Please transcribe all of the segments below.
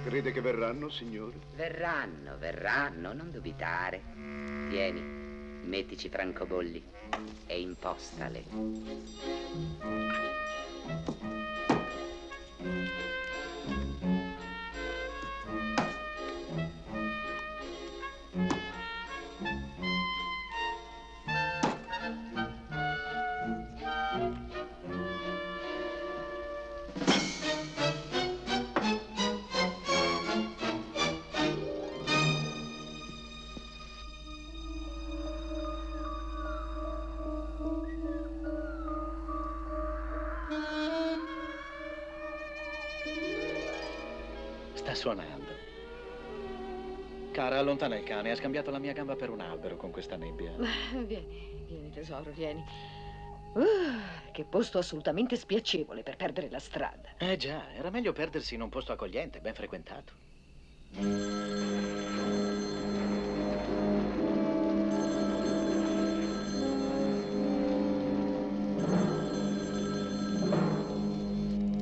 Crede che verranno, signore? Verranno, non dubitare. Vieni, mettici francobolli e impostale. Sta suonando. Cara, allontana il cane. Ha scambiato la mia gamba per un albero con questa nebbia. Vieni tesoro, vieni. Che posto assolutamente spiacevole per perdere la strada. Già, era meglio perdersi in un posto accogliente, ben frequentato.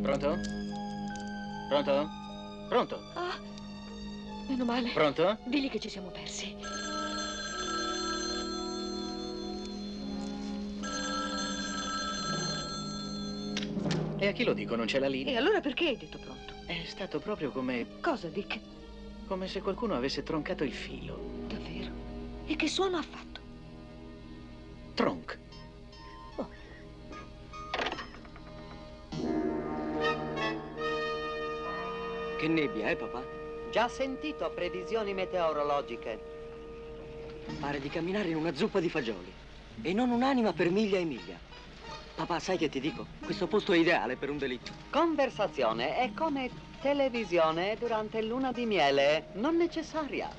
Pronto? Pronto? Pronto? Ah, meno male. Pronto? Digli che ci siamo persi. E a chi lo dico? Non c'è la E linea? allora perché hai detto pronto? È stato proprio come... Cosa, Dick? come se qualcuno avesse troncato il filo. Davvero? E che suono ha fatto? Tronc. Oh. Che nebbia, papà? Già sentito previsioni meteorologiche. Pare di camminare in una zuppa di fagioli. E non un'anima per miglia e miglia. Papà, sai che ti dico? Questo posto è ideale per un delitto. Conversazione è come televisione durante luna di miele, non necessaria.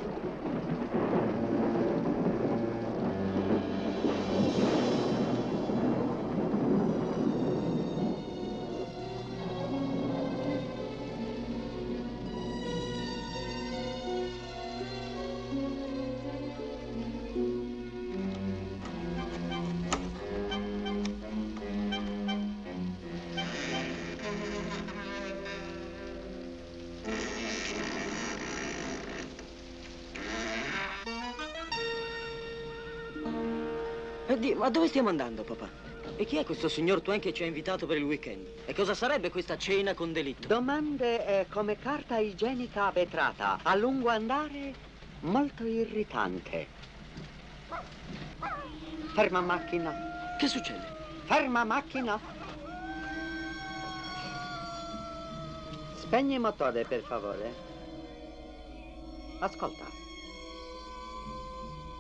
Ma dove stiamo andando, papà? E chi è questo signor Twain che ci ha invitato per il weekend? E cosa sarebbe questa cena con delitto? Domande come carta igienica vetrata, a lungo andare molto irritante. Ferma macchina. Che succede? Ferma macchina. Spegni il motore, per favore. Ascolta.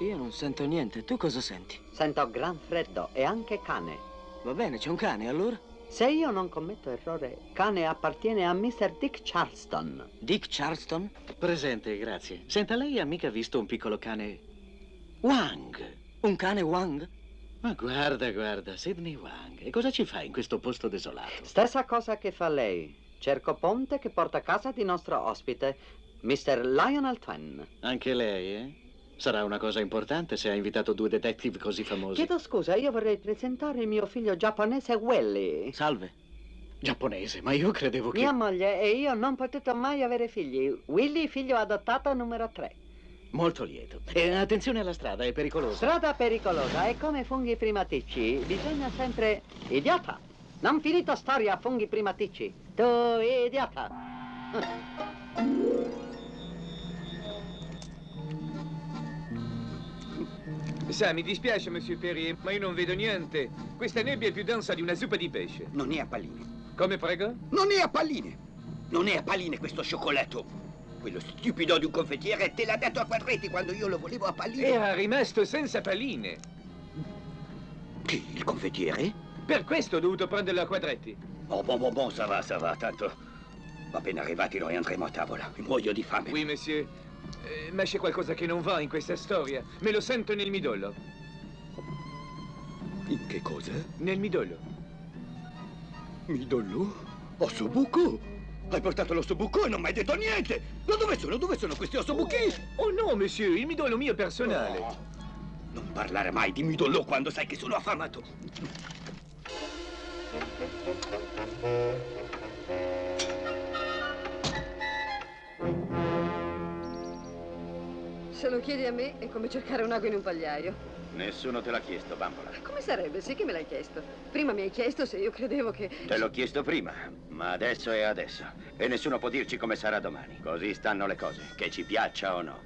Io non sento niente. Tu cosa senti? Sento gran freddo e anche cane. Va bene, c'è un cane, allora? Se io non commetto errore, cane appartiene a Mr. Dick Charleston. Dick Charleston? Presente, grazie. Senta, lei ha mica visto un piccolo cane... Wang? Un cane Wang? Ma guarda, Sidney Wang. E cosa ci fa in questo posto desolato? Stessa cosa che fa lei. Cerco ponte che porta a casa di nostro ospite, Mr. Lionel Twain. Anche lei, eh? Sarà una cosa importante se ha invitato due detective così famosi. Chiedo scusa, io vorrei presentare mio figlio giapponese Willy. Salve. Giapponese, ma io credevo che... Mia moglie e io non potuto mai avere figli. Willy, figlio adottato numero 3. Molto lieto. E attenzione alla strada, è pericolosa. Strada pericolosa, è come funghi primatici. Bisogna sempre... Idiota! Non finito storia, funghi primatici. Tu, idiota! Sa, mi dispiace, Monsieur Perrier, ma io non vedo niente. Questa nebbia è più densa di una zuppa di pesce. Non è a palline. Come, prego? Non è a palline. Non è a palline questo cioccolato. Quello stupido di un confettiere te l'ha dato a quadretti quando io lo volevo a palline. Era rimasto senza palline. Chi? Il confettiere? Per questo ho dovuto prenderlo a quadretti. Oh, bon, ça va, tanto. Appena arrivati noi andremo a tavola. Muoio di fame. Oui, monsieur. Ma c'è qualcosa che non va in questa storia. Me lo sento nel midollo. In che cosa? Nel midollo. Midollo? Ossobuco? Hai portato l'ossobuco e non mi hai detto niente! Ma dove sono questi ossobuchi? Oh no, monsieur, il midollo mio personale. Oh, non parlare mai di midollo quando sai che sono affamato. Se lo chiedi a me è come cercare un ago in un pagliaio. Nessuno te l'ha chiesto, bambola. Come sarebbe? Sì che me l'hai chiesto. Prima mi hai chiesto se io credevo che... Te l'ho chiesto prima, ma adesso è adesso. E nessuno può dirci come sarà domani. Così stanno le cose, che ci piaccia o no.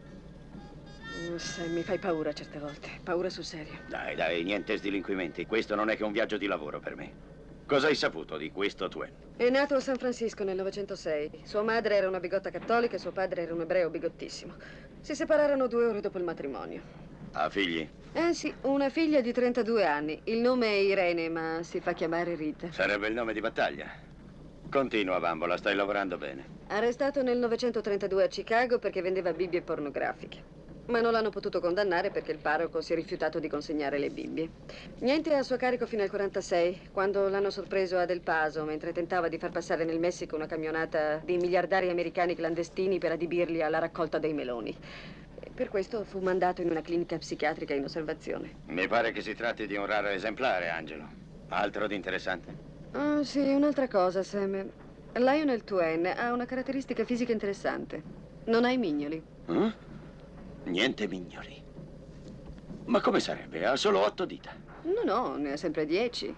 Sam, mi fai paura certe volte. Paura sul serio. Dai, dai, niente sdelinquimenti. Questo non è che un viaggio di lavoro per me. Cosa hai saputo di questo Twain? È nato a San Francisco nel 906. Sua madre era una bigotta cattolica e suo padre era un ebreo bigottissimo. Si separarono 2 ore dopo il matrimonio. Ha figli? Sì, una figlia di 32 anni. Il nome è Irene, ma si fa chiamare Rita. Sarebbe il nome di battaglia. Continua, bambola, stai lavorando bene. Arrestato nel 932 a Chicago perché vendeva Bibbie pornografiche. Ma non l'hanno potuto condannare perché il parroco si è rifiutato di consegnare le Bibbie. Niente a suo carico fino al 46, quando l'hanno sorpreso ad El Paso mentre tentava di far passare nel Messico una camionata di miliardari americani clandestini per adibirli alla raccolta dei meloni. Per questo fu mandato in una clinica psichiatrica in osservazione. Mi pare che si tratti di un raro esemplare, Angelo. Altro di interessante? Sì, un'altra cosa, Sam. Lionel Twain ha una caratteristica fisica interessante. Non ha i mignoli. Niente mignoli. Ma come sarebbe? Ha solo 8 dita. No, ne ha sempre 10.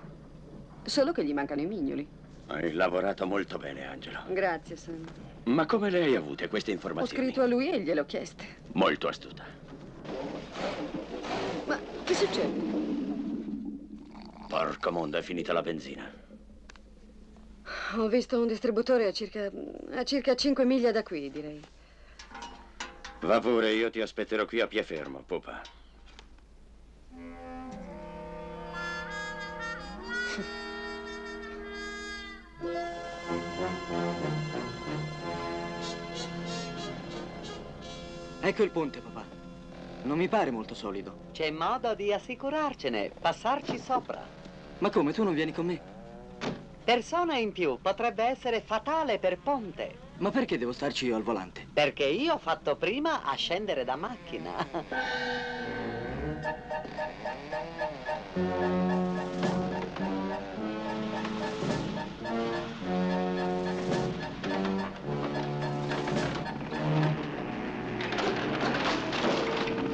Solo che gli mancano i mignoli. Hai lavorato molto bene, Angelo. Grazie, Sam. Ma come le hai avute queste Ho informazioni? scritto a lui e gliel'ho chieste. Molto astuta. Ma che succede? Porco mondo, è finita la benzina. Ho visto un distributore a circa 5 miglia da qui, direi. Va pure, io ti aspetterò qui a pie fermo, pupa. Ecco il ponte, papà. Non mi pare molto solido. C'è modo di assicurarcene, passarci sopra. Ma come, tu non vieni con me? Persona in più potrebbe essere fatale per ponte. Ma perché devo starci io al volante? Perché io ho fatto prima a scendere da macchina.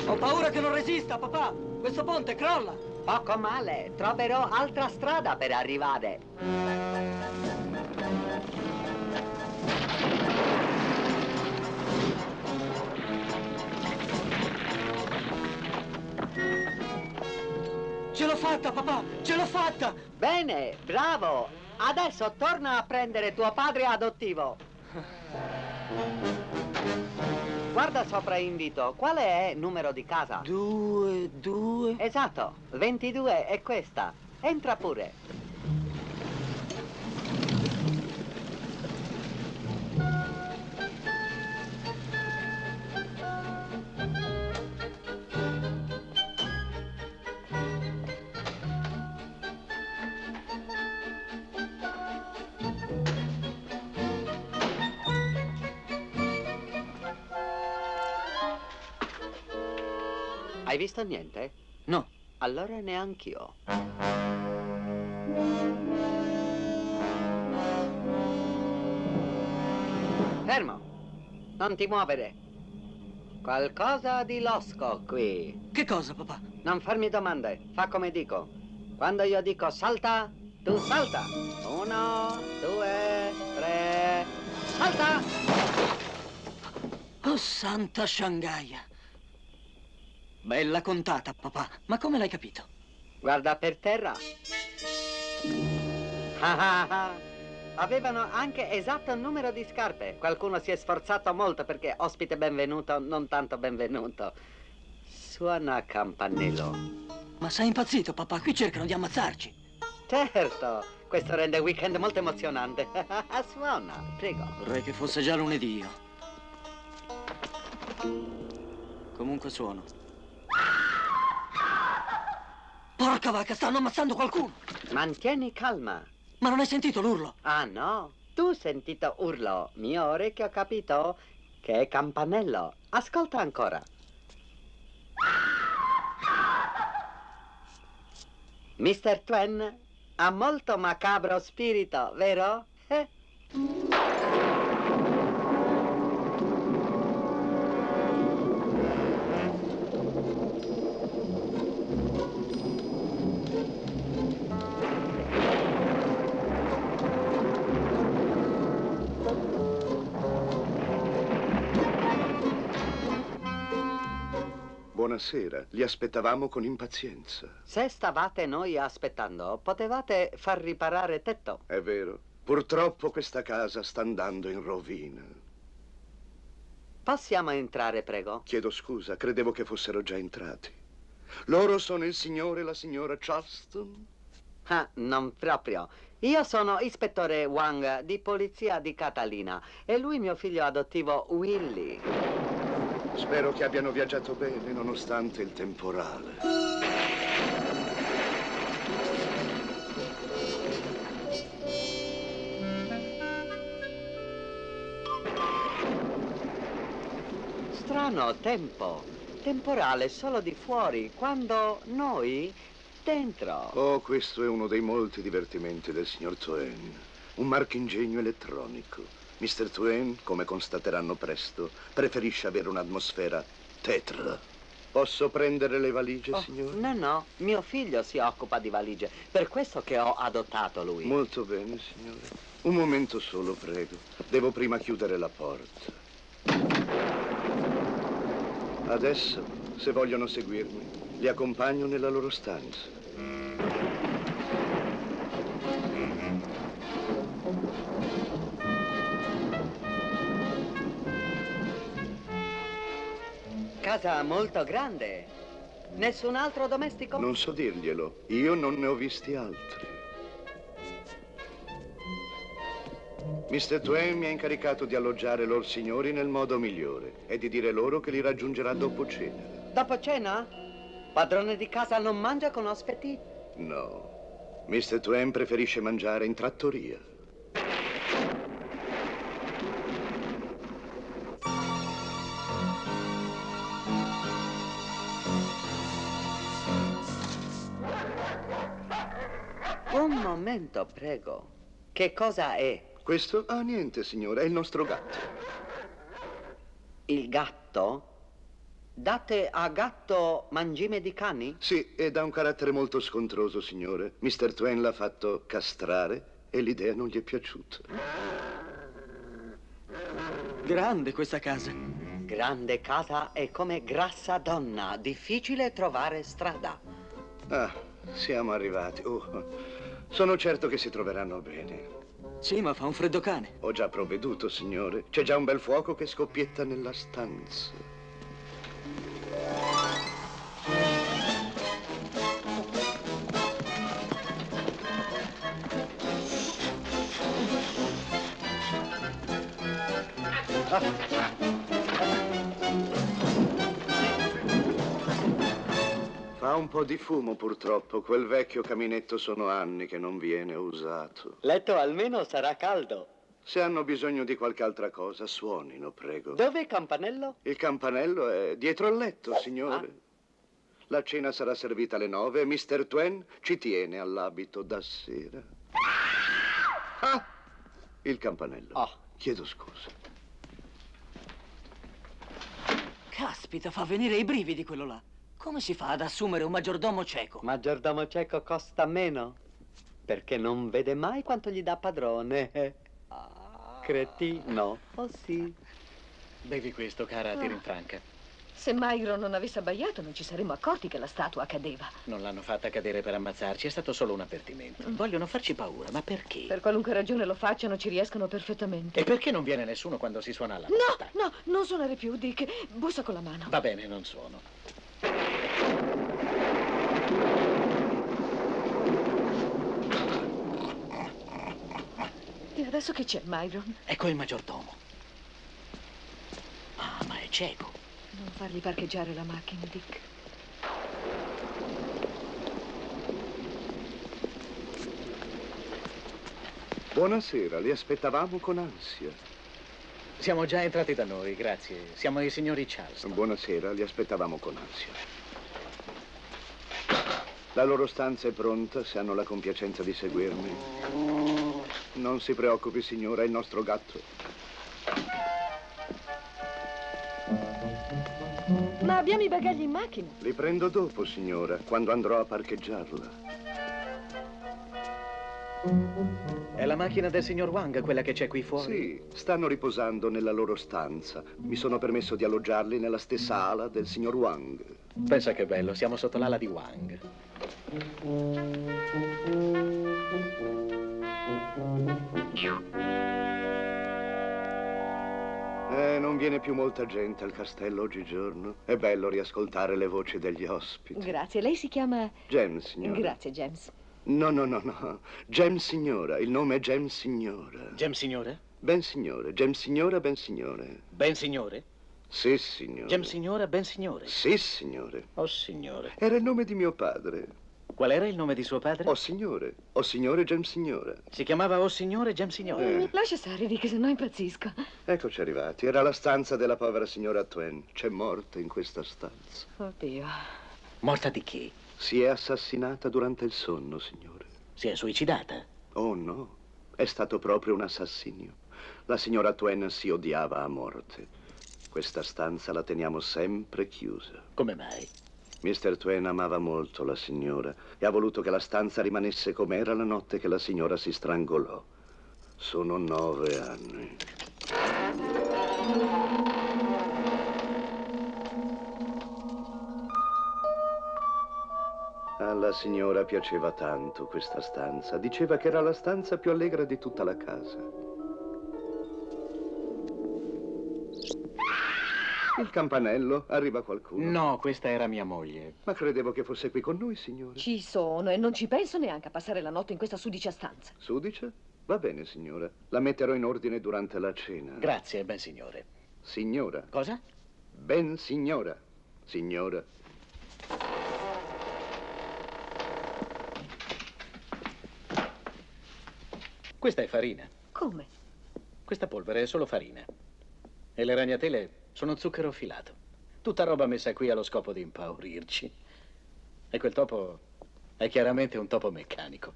Ho paura che non resista, papà! Questo ponte crolla! Poco male, troverò altra strada per arrivare. Ce l'ho fatta, papà! Ce l'ho fatta! Bene, bravo! Adesso torna a prendere tuo padre adottivo. Guarda sopra invito, quale è il numero di casa? 2. Esatto, 22 è questa. Entra pure. Hai visto niente? No. Allora neanch'io. Fermo! Non ti muovere. Qualcosa di losco qui. Che cosa, papà? Non farmi domande, fa come dico. Quando io dico salta, tu salta. 1, 2, 3, salta! Oh, santa Shanghai! Bella contata, papà. Ma come l'hai capito? Guarda per terra. Avevano anche esatto il numero di scarpe. Qualcuno si è sforzato molto perché ospite benvenuto, non tanto benvenuto. Suona campanello. Ma sei impazzito, papà? Qui cercano di ammazzarci. Certo, questo rende il weekend molto emozionante. Suona, prego. Vorrei che fosse già lunedì io. Comunque suono. Porca vacca, stanno ammazzando qualcuno! Mantieni calma. Ma non hai sentito l'urlo? Ah no, tu hai sentito urlo. Mio orecchio ha capito che è campanello. Ascolta ancora. Mr. Twain ha molto macabro spirito, vero? buonasera. Li aspettavamo con impazienza. Se stavate noi aspettando, potevate far riparare tetto. È vero. Purtroppo questa casa sta andando in rovina. Possiamo entrare, prego? Chiedo scusa, credevo che fossero già entrati. Loro sono il signore e la signora Charleston? Ah, non proprio. Io sono ispettore Wang di polizia di Catalina e lui mio figlio adottivo Willy. Spero che abbiano viaggiato bene nonostante il temporale. Strano tempo. Temporale solo di fuori, quando noi dentro. Oh, questo è uno dei molti divertimenti del signor Twain. Un marchingegno elettronico. Mr. Twain, come constateranno presto, preferisce avere un'atmosfera tetra. Posso prendere le valigie, signore? No, no, mio figlio si occupa di valigie. Per questo che ho adottato lui. Molto bene, signore. Un momento solo, prego. Devo prima chiudere la porta. Adesso, se vogliono seguirmi, li accompagno nella loro stanza. Casa molto grande. Nessun altro domestico? Non so dirglielo. Io non ne ho visti altri. Mr. Twain mi ha incaricato di alloggiare loro signori nel modo migliore e di dire loro che li raggiungerà dopo cena. Dopo cena? Padrone di casa non mangia con ospiti? No. Mr. Twain preferisce mangiare in trattoria. Un momento, prego. Che cosa è? Questo? Ah, niente, signore, è il nostro gatto. Il gatto? Date a gatto mangime di cani? Sì, ed ha un carattere molto scontroso, signore. Mr. Twain l'ha fatto castrare e l'idea non gli è piaciuta. Grande questa casa. Grande casa è come grassa donna. Difficile trovare strada. Ah, siamo arrivati. Sono certo che si troveranno bene. Sì, ma fa un freddo cane. Ho già provveduto, signore. C'è già un bel fuoco che scoppietta nella stanza. Fa un po' di fumo, purtroppo. Quel vecchio caminetto sono anni che non viene usato. Letto almeno sarà caldo. Se hanno bisogno di qualche altra cosa, suonino, prego. Dove il campanello? Il campanello è dietro al letto, signore. La cena sarà servita alle 9 e Mr. Twain ci tiene all'abito da sera. Ah! Il campanello. Chiedo scusa. Caspita, fa venire i brividi quello là. Come si fa ad assumere un maggiordomo cieco? Maggiordomo cieco costa meno, perché non vede mai quanto gli dà padrone. Cretino. Oh sì. Bevi questo, cara, ti rinfranca. Se Myron non avesse abbaiato non ci saremmo accorti che la statua cadeva. Non l'hanno fatta cadere per ammazzarci, è stato solo un avvertimento. Vogliono farci paura, ma perché? Per qualunque ragione lo facciano, ci riescono perfettamente. E perché non viene nessuno quando si suona la porta? No, non suonare più, Dick. Bussa con la mano. Va bene, non suono. E adesso che c'è, Myron? Ecco il maggiordomo. Ah, ma è cieco. Non fargli parcheggiare la macchina, Dick. Buonasera, li aspettavamo con ansia. Siamo già entrati da noi, grazie. Siamo i signori Charleston. Buonasera, li aspettavamo con ansia. La loro stanza è pronta, se hanno la compiacenza di seguirmi. Non si preoccupi, signora, è il nostro gatto. Ma abbiamo i bagagli in macchina. Li prendo dopo, signora, quando andrò a parcheggiarla. È la macchina del signor Wang, quella che c'è qui fuori? Sì, stanno riposando nella loro stanza. Mi sono permesso di alloggiarli nella stessa ala del signor Wang. Pensa che bello, siamo sotto l'ala di Wang. Non viene più molta gente al castello oggigiorno. È bello riascoltare le voci degli ospiti. Grazie, lei si chiama... James, signora. Grazie, James. No. James signora, il nome è James signora. James signore? Ben signore, James signora, ben signore. Ben signore? Sì, signore. James signora, ben signore? Sì, signore. Oh, signore. Era il nome di mio padre. Qual era il nome di suo padre? Oh, signore. Oh, signore James signora. Si chiamava Oh, signore James signore. Lascia stare, Rick, se no impazzisco. Eccoci arrivati. Era la stanza della povera signora Twain. C'è morta in questa stanza. Oddio. Morta di chi? Si è assassinata durante il sonno, signore. Si è suicidata? Oh, no. È stato proprio un assassinio. La signora Twain si odiava a morte. Questa stanza la teniamo sempre chiusa. Come mai? Mr. Twain amava molto la signora e ha voluto che la stanza rimanesse com'era la notte che la signora si strangolò. Sono 9 anni. Alla signora piaceva tanto questa stanza. Diceva che era la stanza più allegra di tutta la casa. Il campanello, arriva qualcuno? No, questa era mia moglie. Ma credevo che fosse qui con noi, signore. Ci sono e non ci penso neanche a passare la notte in questa sudicia stanza. Sudice? Va bene, signora. La metterò in ordine durante la cena. Grazie, ben signore. Signora. Cosa? Ben signora. Signora. Questa è farina. Come? Questa polvere è solo farina. E le ragnatele sono zucchero filato. Tutta roba messa qui allo scopo di impaurirci. E quel topo è chiaramente un topo meccanico.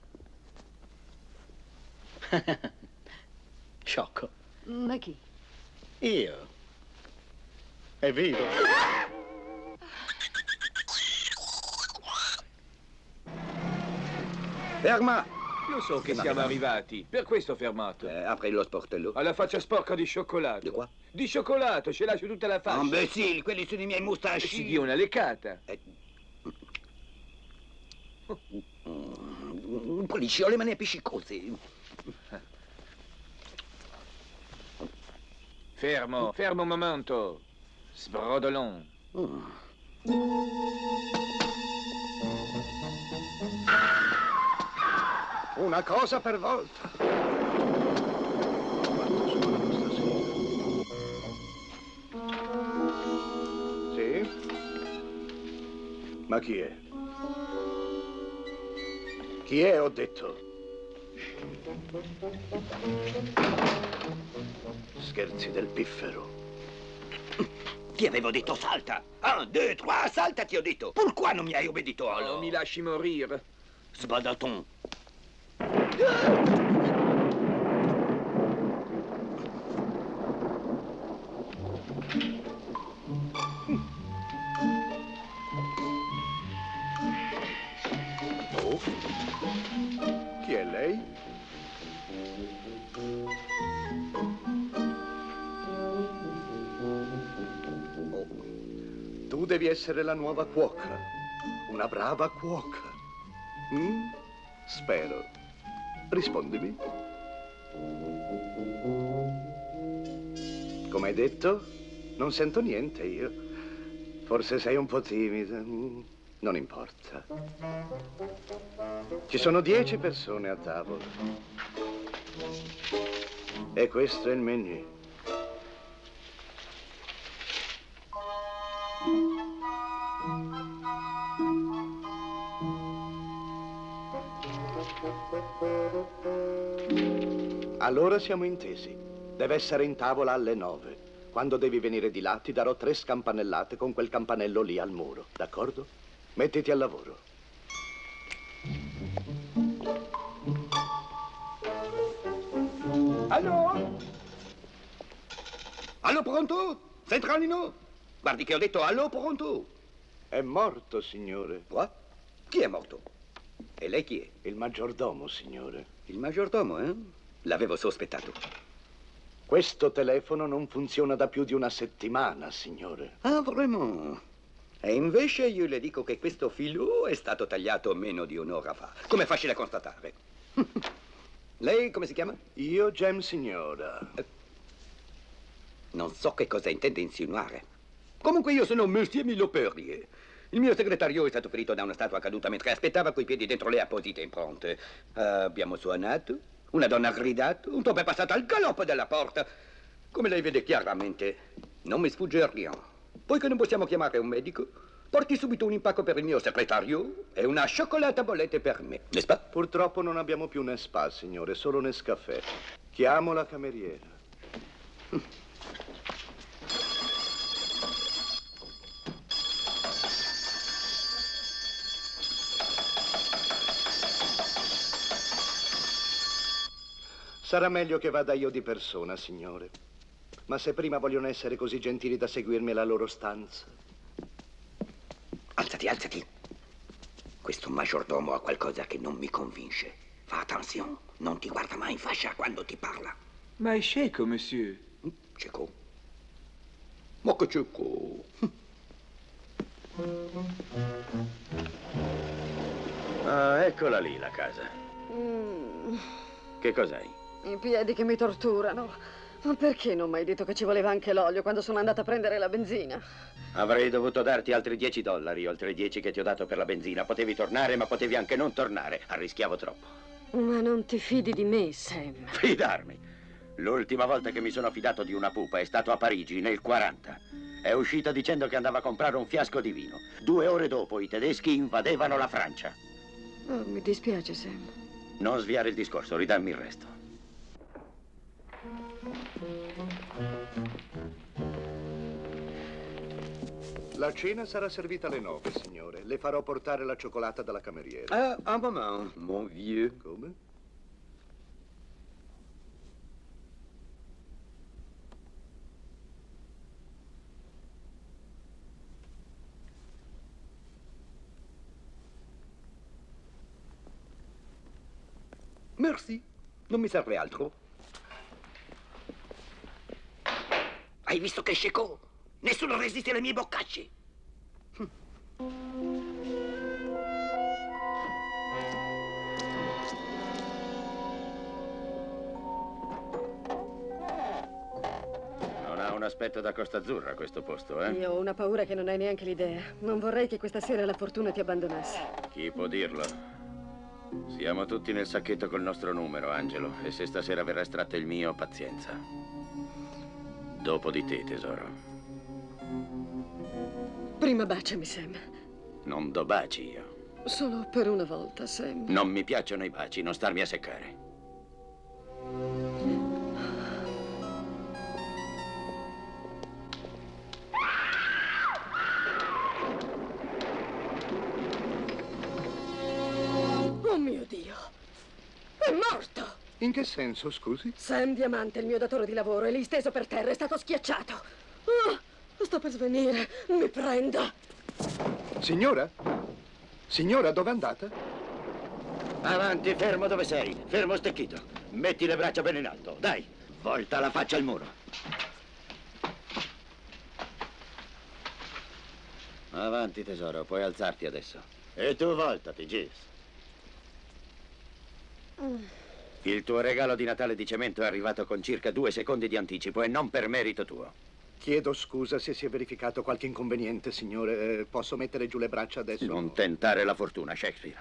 Sciocco. Ma chi? Io. È vivo. Ferma! Lo so che siamo arrivati, per questo ho fermato. Apri lo sportello. Ha la faccia sporca di cioccolato. Di qua? Di cioccolato, ce l'ha su tutta la faccia. Imbecille, quelli sono i miei mustacci. Si dia una leccata. Un po' le mani appiccicose. Fermo un momento. Sbrodolon. Una cosa per volta. Quanto suonano stasera? Sì? Ma chi è? Chi è, ho detto? Scherzi del piffero. Ti avevo detto salta. 1, 2, 3, salta, ti ho detto. Pourquoi non mi hai obbedito allora? Oh, mi lasci morire. Sbadaton. Oh? Chi è lei? Oh. Tu devi essere la nuova cuoca. Una brava cuoca. Spero. Rispondimi. Come hai detto? Non sento niente io. Forse sei un po' timida. Non importa. Ci sono 10 persone a tavola. E questo è il menù. Allora siamo intesi. Deve essere in tavola alle 9. Quando devi venire di là ti darò 3 scampanellate con quel campanello lì al muro, d'accordo? Mettiti al lavoro. Allo? Allo, pronto? Centralino? Guardi che ho detto allo, pronto? È morto, signore. Quoi? Chi è morto? E lei chi è? Il maggiordomo, signore. Il maggiordomo, eh? L'avevo sospettato. Questo telefono non funziona da più di una settimana, signore. Ah, vraiment? E invece io le dico che questo filo è stato tagliato meno di un'ora fa. Come è facile a constatare. Lei come si chiama? Io, Gem Signora. Non so che cosa intende insinuare. Comunque io sono Monsieur Milo Perrier. Il mio segretario è stato ferito da una statua caduta mentre aspettava coi piedi dentro le apposite impronte. Abbiamo suonato, una donna ha gridato, un topo è passato al galoppo della porta. Come lei vede chiaramente, non mi sfugge rien. Poiché non possiamo chiamare un medico, porti subito un impacco per il mio segretario e una cioccolata a bollette per me. N'est-ce pas? Purtroppo non abbiamo più Nespa, signore, solo Nescafè. Chiamo la cameriera. Sarà meglio che vada io di persona, signore. Ma se prima vogliono essere così gentili da seguirmi alla loro stanza. Alzati, alzati. Questo maggiordomo ha qualcosa che non mi convince. Fa attenzione, non ti guarda mai in faccia quando ti parla. Ma è cieco, monsieur. Cieco? Ma che cieco? Ah, eccola lì la casa. Che cos'hai? I piedi che mi torturano. Ma perché non mi hai detto che ci voleva anche l'olio quando sono andata a prendere la benzina? Avrei dovuto darti altri $10, oltre i 10 che ti ho dato per la benzina. Potevi tornare, ma potevi anche non tornare. Arrischiavo troppo. Ma non ti fidi di me, Sam? Fidarmi? L'ultima volta che mi sono fidato di una pupa è stato a Parigi, nel 40. È uscita dicendo che andava a comprare un fiasco di vino. 2 ore dopo i tedeschi invadevano la Francia. Oh, mi dispiace, Sam. Non sviare il discorso, ridammi il resto. La cena sarà servita alle 9, signore. Le farò portare la cioccolata dalla cameriera. Un moment, mon vieux. Come? Merci, non mi serve altro. Hai visto che scecco? Nessuno resiste alle mie boccacce. Non ha un aspetto da Costa Azzurra questo posto, eh? Io ho una paura che non hai neanche l'idea. Non vorrei che questa sera la fortuna ti abbandonasse. Chi può dirlo? Siamo tutti nel sacchetto col nostro numero, Angelo. E se stasera verrà estratto il mio, pazienza. Dopo di te, tesoro. Prima baciami, Sam. Non do baci io. Solo per una volta, Sam. Non mi piacciono i baci, non starmi a seccare. Oh mio Dio! È morto! In che senso, scusi? Sam Diamante, il mio datore di lavoro, è lì steso per terra, è stato schiacciato. Oh, sto per svenire. Mi prenda. Signora? Signora, dove è andata? Avanti, fermo dove sei. Fermo stecchito. Metti le braccia bene in alto. Dai, volta la faccia al muro. Avanti, tesoro, puoi alzarti adesso. E tu voltati, Gis. Il tuo regalo di Natale di cemento è arrivato con circa 2 secondi di anticipo e non per merito tuo. Chiedo scusa se si è verificato qualche inconveniente, signore. Posso mettere giù le braccia adesso? Non tentare la fortuna, Shakespeare.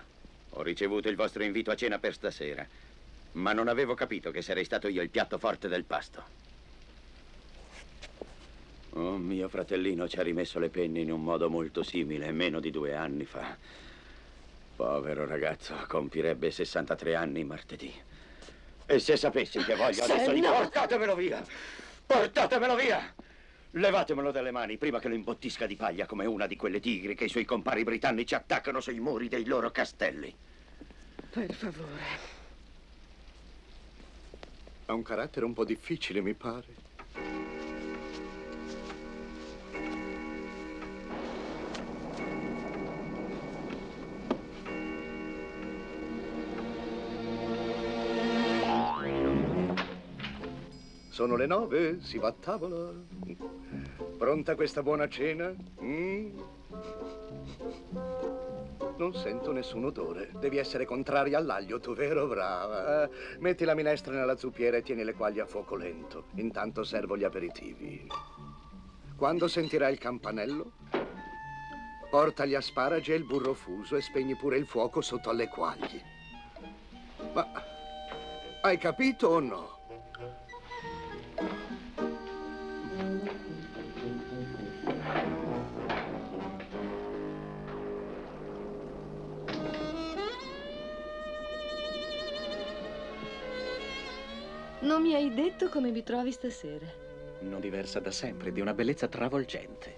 Ho ricevuto il vostro invito a cena per stasera, ma non avevo capito che sarei stato io il piatto forte del pasto. Oh, mio fratellino ci ha rimesso le penne in un modo molto simile, meno di 2 anni fa. Povero ragazzo, compirebbe 63 anni martedì. E se sapessi che voglio adesso, portatemelo via! Portatemelo via! Levatemelo dalle mani prima che lo imbottisca di paglia come una di quelle tigri che i suoi compari britannici attaccano sui muri dei loro castelli. Per favore. Ha un carattere un po' difficile, mi pare. Sono le 9, si va a tavola. Pronta questa buona cena? Non sento nessun odore. Devi essere contraria all'aglio, tu, vero? Brava. Metti la minestra nella zuppiera e tieni le quaglie a fuoco lento. Intanto servo gli aperitivi. Quando sentirai il campanello, porta gli asparagi e il burro fuso e spegni pure il fuoco sotto alle quaglie. Ma hai capito o no? Non mi hai detto come mi trovi stasera. Non diversa da sempre, di una bellezza travolgente.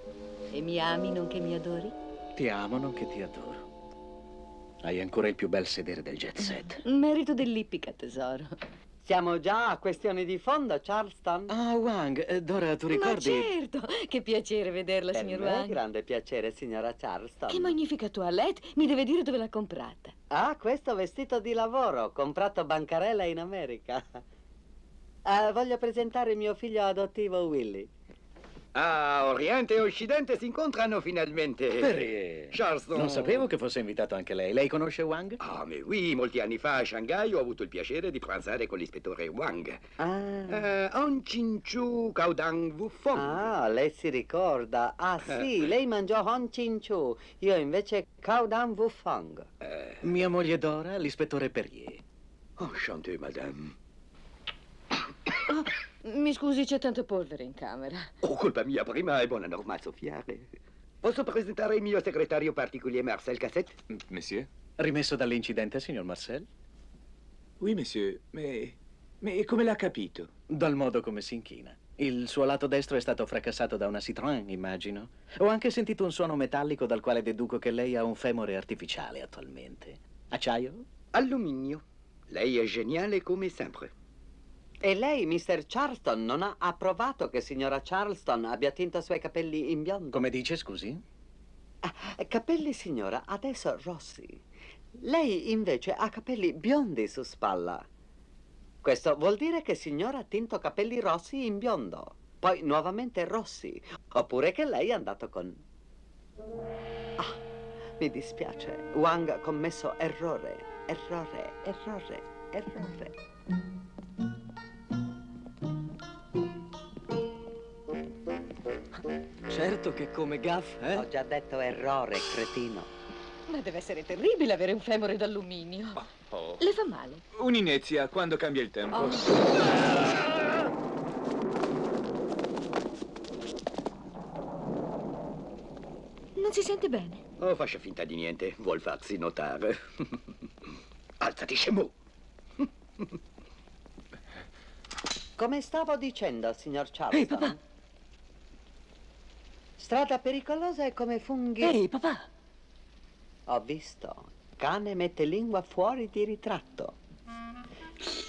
E mi ami, non che mi adori? Ti amo, non che ti adoro. Hai ancora il più bel sedere del jet set. Merito dell'ippica, tesoro. Siamo già a questioni di fondo, Charleston. Ah, Wang, Dora, tu ricordi? Ma certo! Che piacere vederla, Per signor me è Wang. grande piacere, signora Charleston. Che magnifica toilette! Mi deve dire dove l'ha comprata. Ah, questo vestito di lavoro, comprato a bancarella in America. Voglio presentare mio figlio adottivo Willy. Ah, Oriente e Occidente si incontrano finalmente. Perrier. Charleston. Non sapevo che fosse invitato anche lei. Lei conosce Wang? Ah, mais oui, molti anni fa a Shanghai ho avuto il piacere di pranzare con l'ispettore Wang. On Chin-chu Caodang Wufong. Ah, lei si ricorda. Ah, sì, lei mangiò Hon Chin-chu. Io invece Caodang Wufong. Mia moglie Dora, l'ispettore Perrier. Enchanté, madame. Mi scusi, c'è tanta polvere in camera. Oh, colpa mia prima, è buona norma a soffiare. Posso presentare il mio segretario particolare Marcel Cassette? Monsieur? Rimesso dall'incidente, signor Marcel? Oui, monsieur, ma come l'ha capito? Dal modo come si inchina. Il suo lato destro è stato fracassato da una Citroën, immagino. Ho anche sentito un suono metallico dal quale deduco che lei ha un femore artificiale attualmente. Acciaio? Alluminio. Lei è geniale come sempre. E lei, Mr. Charleston, non ha approvato che signora Charleston abbia tinto i suoi capelli in biondo? Come dice, scusi? Capelli, signora, adesso rossi. Lei, invece, ha capelli biondi su spalla. Questo vuol dire che signora ha tinto capelli rossi in biondo, poi nuovamente rossi. Oppure che lei è andato con... Ah, mi dispiace. Wang ha commesso errore. Certo che come gaff, eh? Ho già detto errore, cretino. Ma deve essere terribile avere un femore d'alluminio. Oh. Le fa male? Un'inezia quando cambia il tempo. Oh. Non si sente bene? Oh, faccia finta di niente, vuol farsi notare. Alzati, scemo! Come stavo dicendo, signor Charleston? Ehi, papà! Strada pericolosa e come funghi... Ehi, papà! Ho visto. Cane mette lingua fuori di ritratto.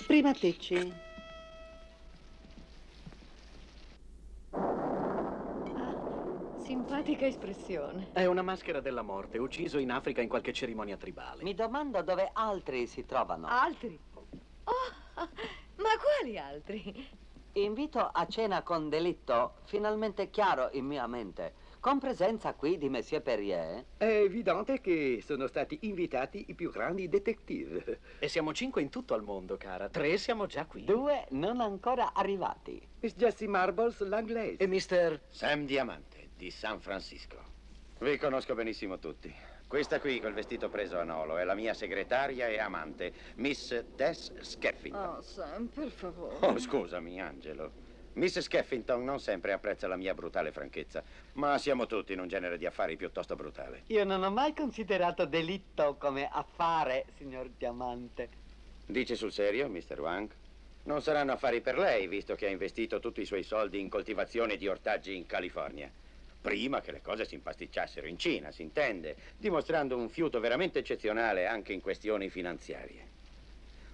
Prima Ticci. Simpatica espressione. È una maschera della morte, ucciso in Africa in qualche cerimonia tribale. Mi domando dove altri si trovano. Altri? Oh, ma quali altri? Invito a cena con delitto, finalmente chiaro in mia mente, con presenza qui di Monsieur Perrier. È evidente che sono stati invitati i più grandi detective. E siamo 5 in tutto al mondo, cara. 3 siamo già qui. 2 non ancora arrivati. Miss Jessie Marbles, l'anglese. E Mr. Sam Diamante, di San Francisco. Vi conosco benissimo tutti. Questa qui col vestito preso a nolo è la mia segretaria e amante, Miss Tess Skeffington. Oh, Sam, per favore. Oh, scusami, Angelo. Miss Skeffington non sempre apprezza la mia brutale franchezza, ma siamo tutti in un genere di affari piuttosto brutale. Io non ho mai considerato delitto come affare, signor Diamante. Dice sul serio, Mr. Wang? Non saranno affari per lei, visto che ha investito tutti i suoi soldi in coltivazione di ortaggi in California. Prima che le cose si impasticciassero in Cina, si intende, dimostrando un fiuto veramente eccezionale anche in questioni finanziarie.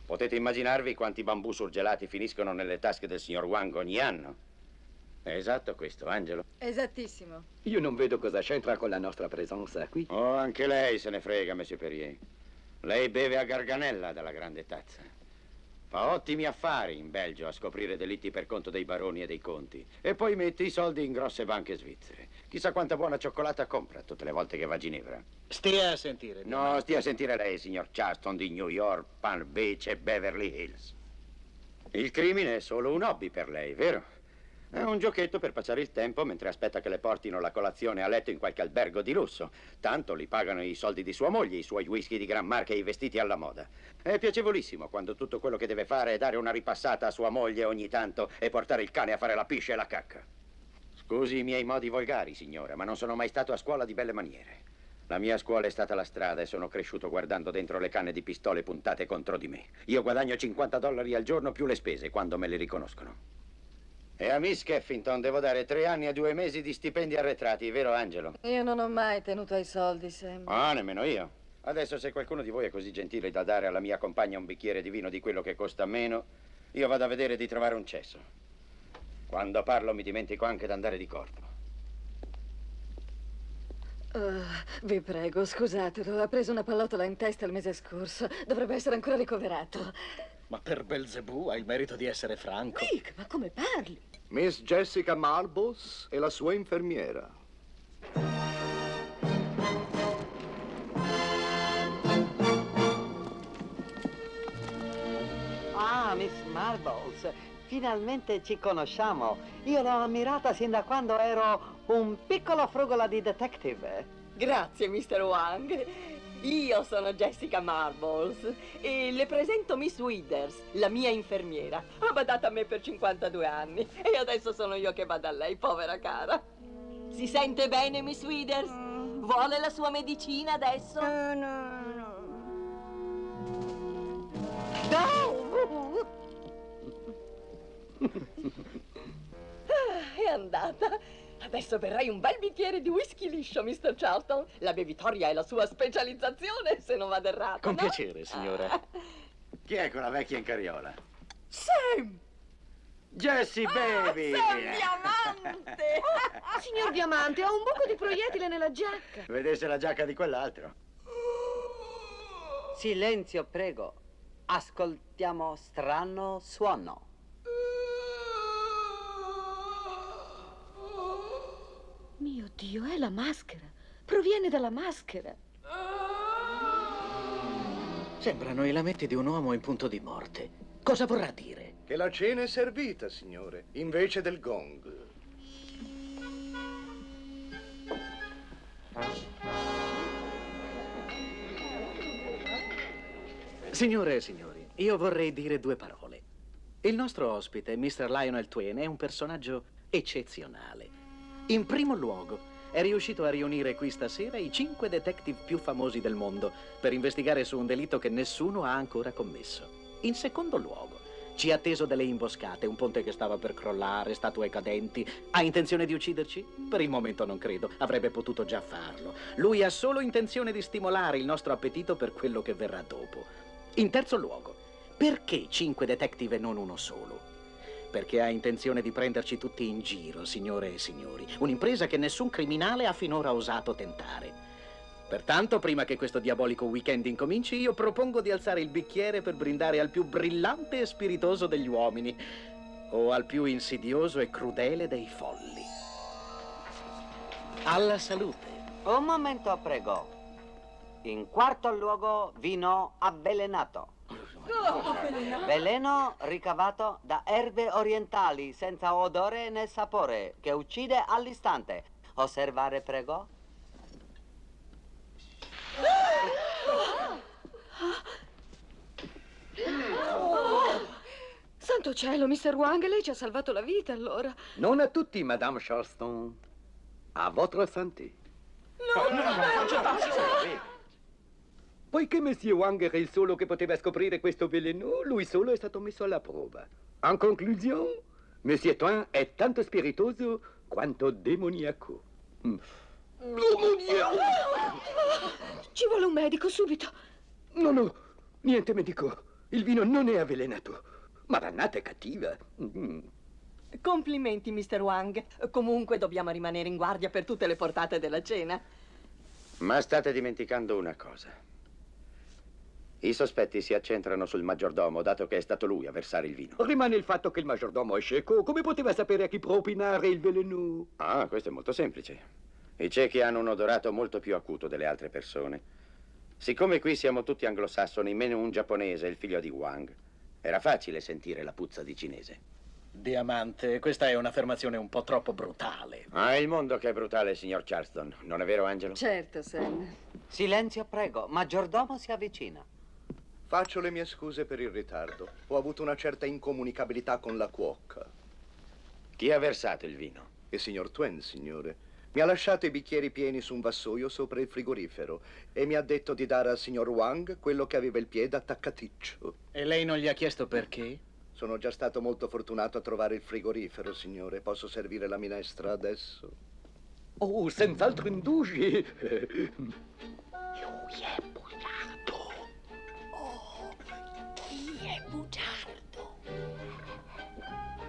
Potete immaginarvi quanti bambù surgelati finiscono nelle tasche del signor Wang ogni anno? È esatto questo, Angelo? Esattissimo. Io non vedo cosa c'entra con la nostra presenza qui. Oh, anche lei se ne frega, Monsieur Perrier. Lei beve a garganella dalla grande tazza. Fa ottimi affari in Belgio a scoprire delitti per conto dei baroni e dei conti. E poi mette i soldi in grosse banche svizzere. Chissà quanta buona cioccolata compra tutte le volte che va a Ginevra. Stia a sentire. No, stia a sentire lei, signor Charleston di New York, Palm Beach e Beverly Hills. Il crimine è solo un hobby per lei, vero? È un giochetto per passare il tempo mentre aspetta che le portino la colazione a letto in qualche albergo di lusso. Tanto li pagano i soldi di sua moglie, i suoi whisky di gran marca e i vestiti alla moda. È piacevolissimo quando tutto quello che deve fare è dare una ripassata a sua moglie ogni tanto e portare il cane a fare la piscia e la cacca. Scusi i miei modi volgari, signora, ma non sono mai stato a scuola di belle maniere. La mia scuola è stata la strada e sono cresciuto guardando dentro le canne di pistole puntate contro di me. Io guadagno $50 al giorno più le spese quando me le riconoscono. E a Miss Skeffington devo dare 3 anni e 2 mesi di stipendi arretrati, vero Angelo? Io non ho mai tenuto ai soldi, Sam. Ah, nemmeno io. Adesso se qualcuno di voi è così gentile da dare alla mia compagna un bicchiere di vino di quello che costa meno, io vado a vedere di trovare un cesso. Quando parlo mi dimentico anche d'andare di corpo. Vi prego, scusatelo, ha preso una pallottola in testa il mese scorso. Dovrebbe essere ancora ricoverato. Ma per Belzebù hai il merito di essere franco. Nick, ma come parli? Miss Jessica Marbles è la sua infermiera. Ah, Miss Marbles, finalmente ci conosciamo. Io l'ho ammirata sin da quando ero un piccolo frugola di detective. Grazie, Mr. Wang. Io sono Jessica Marbles e le presento Miss Withers, la mia infermiera. Ha badato a me per 52 anni e adesso sono io che bado a lei, povera cara. Si sente bene, Miss Withers? Vuole la sua medicina adesso? No. È andata. Adesso berrai un bel bicchiere di whisky liscio, Mr. Charlton. La bevitoria è la sua specializzazione, se non vado errato, Con no? piacere, signora. Chi è quella vecchia in carriola? Sam! Jessie, baby! Sam Diamante! Signor Diamante, ho un buco di proiettile nella giacca. Vedesse la giacca di quell'altro. Silenzio, prego. Ascoltiamo strano suono. Mio Dio, è la maschera. Proviene dalla maschera. Sembrano i lamenti di un uomo in punto di morte. Cosa vorrà dire? Che la cena è servita, signore, invece del gong. Signore e signori, io vorrei dire 2 parole. Il nostro ospite, Mr. Lionel Twain, è un personaggio eccezionale. In primo luogo, è riuscito a riunire qui stasera i 5 detective più famosi del mondo per investigare su un delitto che nessuno ha ancora commesso. In secondo luogo, ci ha atteso delle imboscate, un ponte che stava per crollare, statue cadenti. Ha intenzione di ucciderci? Per il momento non credo, avrebbe potuto già farlo. Lui ha solo intenzione di stimolare il nostro appetito per quello che verrà dopo. In terzo luogo, perché 5 detective e non uno solo? Perché ha intenzione di prenderci tutti in giro, signore e signori. Un'impresa che nessun criminale ha finora osato tentare. Pertanto, prima che questo diabolico weekend incominci, io propongo di alzare il bicchiere per brindare al più brillante e spiritoso degli uomini, o al più insidioso e crudele dei folli. Alla salute. Un momento, prego. In quarto luogo, vino avvelenato. Veleno ricavato da erbe orientali senza odore né sapore, che uccide all'istante. Osservare, prego. Santo cielo, Mr. Wang, lei ci ha salvato la vita allora. Non a tutti, Madame Charleston. A votre santé. Poiché Monsieur Wang era il solo che poteva scoprire questo veleno, lui solo è stato messo alla prova. En conclusion, Monsieur Twain è tanto spiritoso quanto demoniaco. Demoniaco! Ci vuole un medico, subito. No, niente medico. Il vino non è avvelenato. Ma dannata è cattiva. Complimenti, Mr. Wang. Comunque dobbiamo rimanere in guardia per tutte le portate della cena. Ma state dimenticando una cosa. I sospetti si accentrano sul maggiordomo, dato che è stato lui a versare il vino. Rimane il fatto che il maggiordomo è cieco. Come poteva sapere a chi propinare il veleno? Ah, questo è molto semplice. I ciechi hanno un odorato molto più acuto delle altre persone. Siccome qui siamo tutti anglosassoni, meno un giapponese, il figlio di Wang, era facile sentire la puzza di cinese. Diamante, questa è un'affermazione un po' troppo brutale. Ah, è il mondo che è brutale, signor Charleston. Non è vero, Angelo? Certo, Sam. Silenzio, prego. Maggiordomo si avvicina. Faccio le mie scuse per il ritardo. Ho avuto una certa incomunicabilità con la cuoca. Chi ha versato il vino? Il signor Twain, signore. Mi ha lasciato i bicchieri pieni su un vassoio sopra il frigorifero e mi ha detto di dare al signor Wang quello che aveva il piede attaccaticcio. E lei non gli ha chiesto perché? Sono già stato molto fortunato a trovare il frigorifero, signore. Posso servire la minestra adesso? Oh, senz'altro indugi. Chi è bugiardo?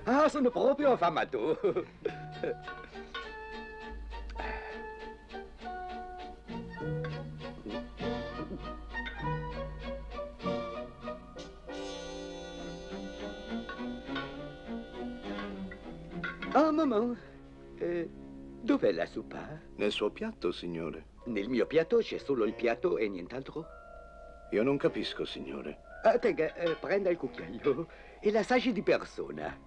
Ah, sono proprio affamato. Ah, mamma, dov'è la zuppa? Nel suo piatto, signore. Nel mio piatto c'è solo il piatto e nient'altro? Io non capisco, signore. Ah, tenga, prenda il cucchiaio e l'assaggi di persona.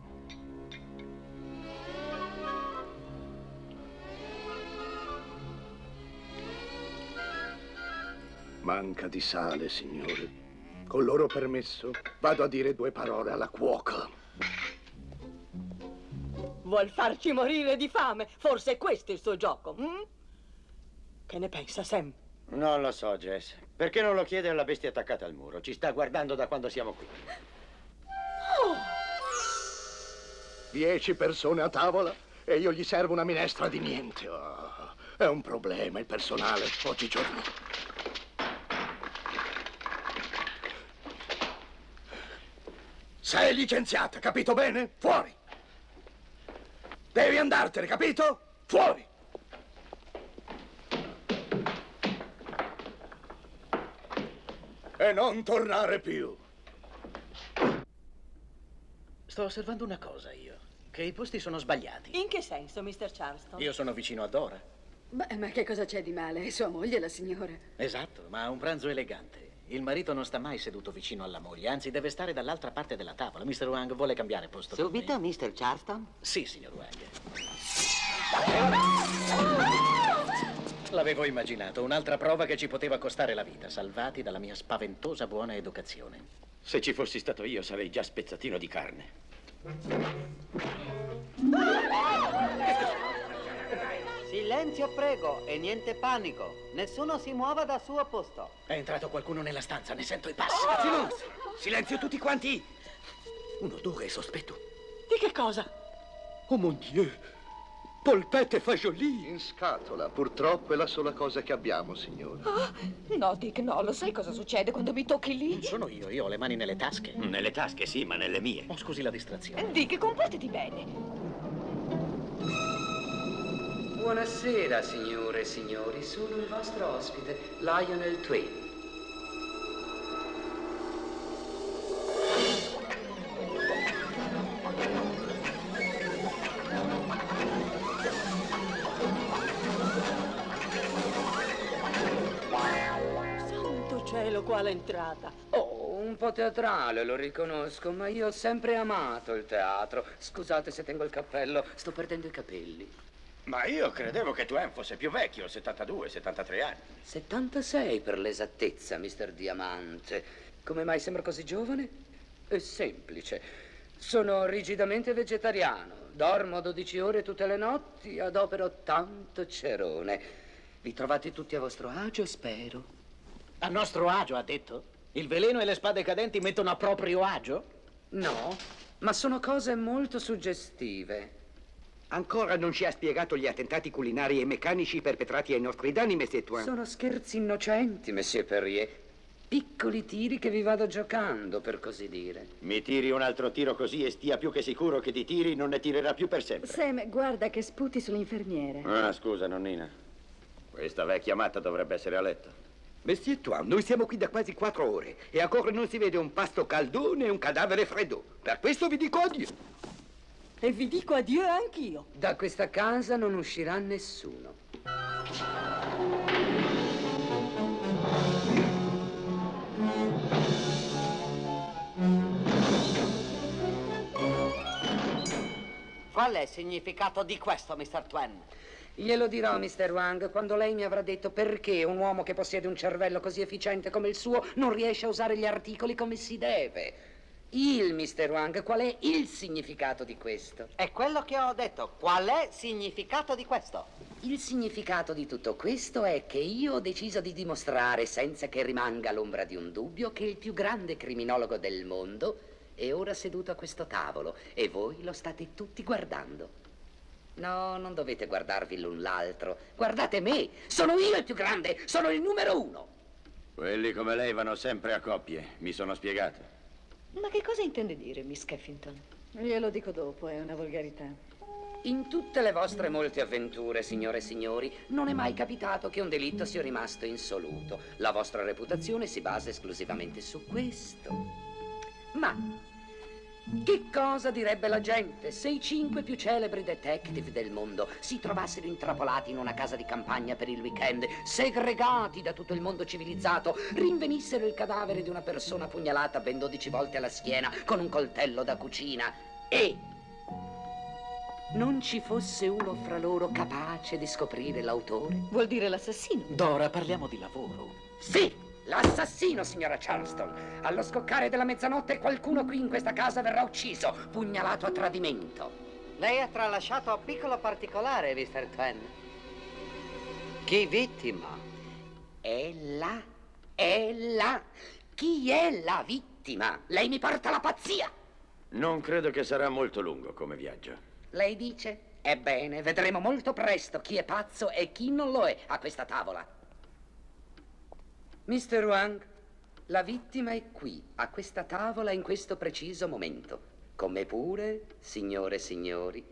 Manca di sale, signore. Con loro permesso, vado a dire 2 parole alla cuoca. Vuol farci morire di fame? Forse è questo il suo gioco, hm? Che ne pensa, Sam? Non lo so, Jess. Perché non lo chiede alla bestia attaccata al muro? Ci sta guardando da quando siamo qui. 10 persone a tavola e io gli servo una minestra di niente. Oh, è un problema il personale oggigiorno. Sei licenziata, capito bene? Fuori! Devi andartene, capito? Fuori! E non tornare più. Sto osservando una cosa io, che i posti sono sbagliati. In che senso, Mr. Charleston? Io sono vicino a Dora. Beh, ma che cosa c'è di male? È sua moglie, la signora. Esatto, ma ha un pranzo elegante. Il marito non sta mai seduto vicino alla moglie, anzi deve stare dall'altra parte della tavola. Mr. Wang vuole cambiare posto. Subito, Mr. Charleston? Sì, signor Wang. L'avevo immaginato, un'altra prova che ci poteva costare la vita, salvati dalla mia spaventosa buona educazione. Se ci fossi stato io sarei già spezzatino di carne. Silenzio, prego, e niente panico. Nessuno si muova dal suo posto. È entrato qualcuno nella stanza, ne sento i passi. Silenzio! Silenzio tutti quanti! Un odore sospetto. Di che cosa? Oh mon Dieu! Polpette fagioli! In scatola, purtroppo è la sola cosa che abbiamo, signore. No, Dick, no, lo sai cosa succede quando mi tocchi lì? Non sono io ho le mani nelle tasche. Nelle tasche sì, ma nelle mie. Oh, scusi la distrazione. Dick, comportati bene. Buonasera, signore e signori. Sono il vostro ospite, Lionel Twain. Santo cielo, quale entrata! Oh, un po' teatrale, lo riconosco, ma io ho sempre amato il teatro. Scusate se tengo il cappello, sto perdendo i capelli. Ma io credevo che Twain fosse più vecchio, 72, 73 anni. 76 per l'esattezza, Mr. Diamante. Come mai sembra così giovane? È semplice. Sono rigidamente vegetariano. Dormo 12 ore tutte le notti, adopero tanto cerone. Vi trovate tutti a vostro agio, spero. A nostro agio, ha detto? Il veleno e le spade cadenti mettono a proprio agio? No, ma sono cose molto suggestive. Ancora non ci ha spiegato gli attentati culinari e meccanici perpetrati ai nostri danni, Monsieur Twain. Sono scherzi innocenti, Monsieur Perrier. Piccoli tiri che vi vado giocando, per così dire. Mi tiri un altro tiro così e stia più che sicuro che di tiri non ne tirerà più per sempre. Sam, guarda che sputi sull'infermiere. Ah, scusa, nonnina. Questa vecchia matta dovrebbe essere a letto. Monsieur Tuan, noi siamo qui da quasi 4 ore e ancora non si vede un pasto caldo né un cadavere freddo. Per questo vi dico addio. E vi dico addio anch'io. Da questa casa non uscirà nessuno. Qual è il significato di questo, Mr. Twain? Glielo dirò, Mr. Wang, quando lei mi avrà detto perché un uomo che possiede un cervello così efficiente come il suo non riesce a usare gli articoli come si deve. Mr. Wang, qual è il significato di questo? È quello che ho detto. Qual è il significato di questo? Il significato di tutto questo è che io ho deciso di dimostrare, senza che rimanga l'ombra di un dubbio, che il più grande criminologo del mondo è ora seduto a questo tavolo e voi lo state tutti guardando. No, non dovete guardarvi l'un l'altro. Guardate me! Sono io il più grande! Sono il numero 1! Quelli come lei vanno sempre a coppie, mi sono spiegato. Ma che cosa intende dire, Miss Skeffington? Glielo dico dopo, è una volgarità. In tutte le vostre molte avventure, signore e signori, non è mai capitato che un delitto sia rimasto insoluto. La vostra reputazione si basa esclusivamente su questo. Ma che cosa direbbe la gente se i 5 più celebri detective del mondo si trovassero intrappolati in una casa di campagna per il weekend, segregati da tutto il mondo civilizzato, rinvenissero il cadavere di una persona pugnalata ben 12 volte alla schiena con un coltello da cucina e non ci fosse uno fra loro capace di scoprire l'autore? Vuol dire l'assassino. Dora, parliamo di lavoro. Sì! L'assassino, signora Charleston. Allo scoccare della mezzanotte qualcuno qui in questa casa verrà ucciso, pugnalato a tradimento. Lei ha tralasciato un piccolo particolare, Mr. Twain. Chi vittima? È là, è là. Chi è la vittima? Lei mi porta alla pazzia. Non credo che sarà molto lungo come viaggio. Lei dice? Ebbene, vedremo molto presto chi è pazzo e chi non lo è a questa tavola. Mr. Wang, la vittima è qui, a questa tavola, in questo preciso momento. Come pure, signore e signori,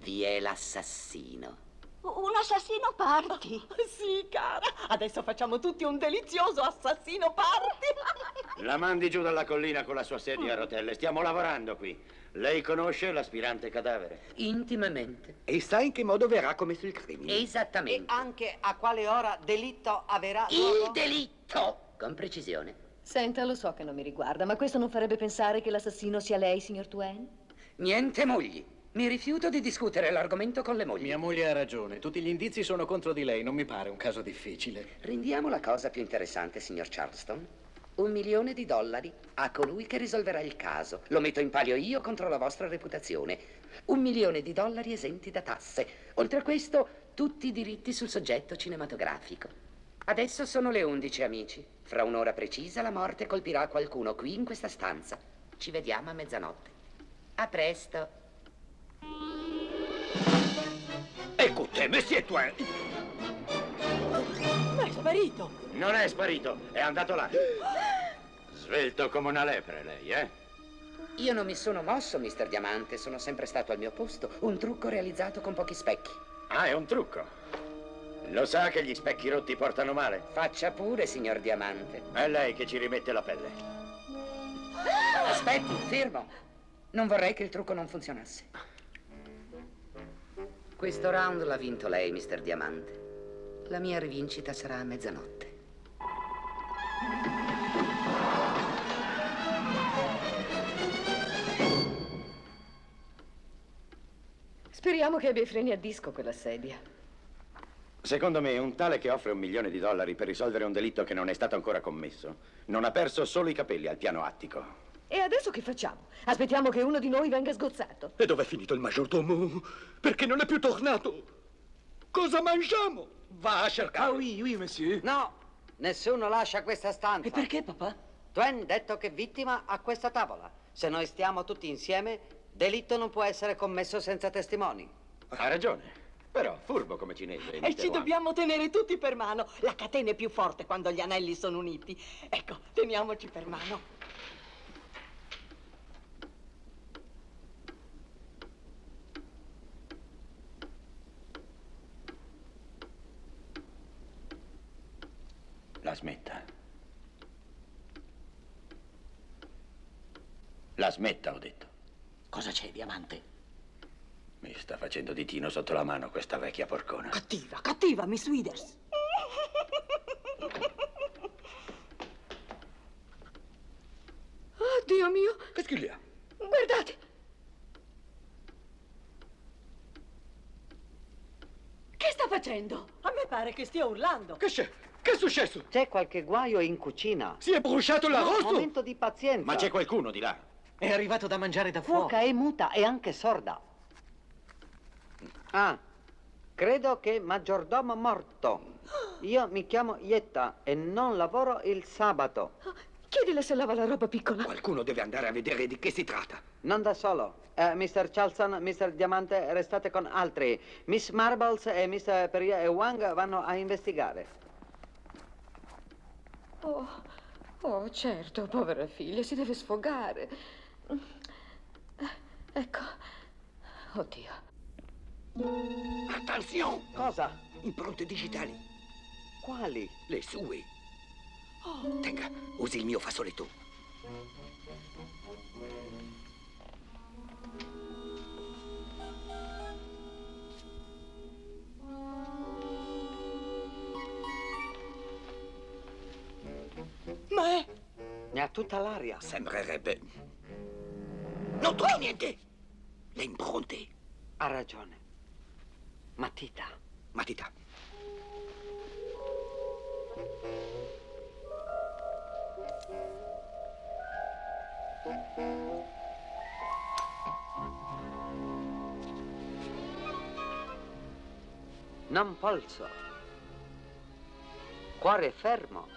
vi è l'assassino. Un assassino party? Sì, cara. Adesso facciamo tutti un delizioso assassino party. La mandi giù dalla collina con la sua sedia a rotelle. Stiamo lavorando qui. Lei conosce l'aspirante cadavere? Intimamente. E sa in che modo verrà commesso il crimine? Esattamente. E anche a quale ora delitto avverrà? Il delitto! Con precisione. Senta, lo so che non mi riguarda, ma questo non farebbe pensare che l'assassino sia lei, signor Twain? Niente mogli. Mi rifiuto di discutere l'argomento con le mogli. Mia moglie ha ragione. Tutti gli indizi sono contro di lei. Non mi pare un caso difficile. Rendiamo la cosa più interessante, signor Charleston. $1 milione a colui che risolverà il caso. Lo metto in palio io contro la vostra reputazione. $1 milione esenti da tasse. Oltre a questo, tutti i diritti sul soggetto cinematografico. Adesso sono le 11, amici. Fra un'ora precisa la morte colpirà qualcuno qui in questa stanza. Ci vediamo a mezzanotte. A presto. Ecco te, Monsieur Twain. Ma è sparito. Non è sparito, è andato là. Svelto come una lepre lei, eh? Io non mi sono mosso, Mr. Diamante. Sono sempre stato al mio posto. Un trucco realizzato con pochi specchi. Ah, è un trucco. Lo sa che gli specchi rotti portano male? Faccia pure, signor Diamante. È lei che ci rimette la pelle. Aspetti, fermo. Non vorrei che il trucco non funzionasse. Questo round l'ha vinto lei, Mr. Diamante. La mia rivincita sarà a mezzanotte. Speriamo che abbia i freni a disco quella sedia. Secondo me, un tale che offre $1 milione per risolvere un delitto che non è stato ancora commesso non ha perso solo i capelli al piano attico. E adesso che facciamo? Aspettiamo che uno di noi venga sgozzato. E dov'è finito il maggiordomo? Perché non è più tornato? Cosa mangiamo? Va a cercare. Ah oui, oui, monsieur. No, nessuno lascia questa stanza. E perché, papà? Twain detto che vittima a questa tavola. Se noi stiamo tutti insieme, delitto non può essere commesso senza testimoni. Ha ragione. Però, furbo come cinese. E Mr. ci Wang. dobbiamo tenere tutti per mano. La catena è più forte quando gli anelli sono uniti. Ecco, teniamoci per mano. La La smetta. La smetta, ho detto. Cosa c'è, Diamante? Mi sta facendo ditino sotto la mano questa vecchia porcona. Cattiva, cattiva, Miss Withers. Oh, Dio mio! Qu'est-ce qu'il y a? Guardate! Che sta facendo? A me pare che stia urlando. Che c'è? Che è successo? C'è qualche guaio in cucina. Si è bruciato l'arrosto? Momento di pazienza. Ma c'è qualcuno di là? È arrivato da mangiare da fuoco. Cuoca è muta e anche sorda. Ah, credo che maggiordomo morto. Io mi chiamo Ietta e non lavoro il sabato. Chiedile se lava la roba piccola. Qualcuno deve andare a vedere di che si tratta. Non da solo. Mr. Charleston, Mr. Diamante, restate con altri. Miss Marbles e Mr. Perrier e Wang vanno a investigare. Oh, certo, povera figlia, si deve sfogare. Ecco. Oddio. Attenzione! Cosa? Impronte digitali. Quali? Le sue. Tenga, usi il mio fazzoletto. Ma è... Ne ha tutta l'aria. Sembrerebbe. Non trovi niente. Le impronte. Ha ragione. Matita. Matita. Non polso. Cuore fermo.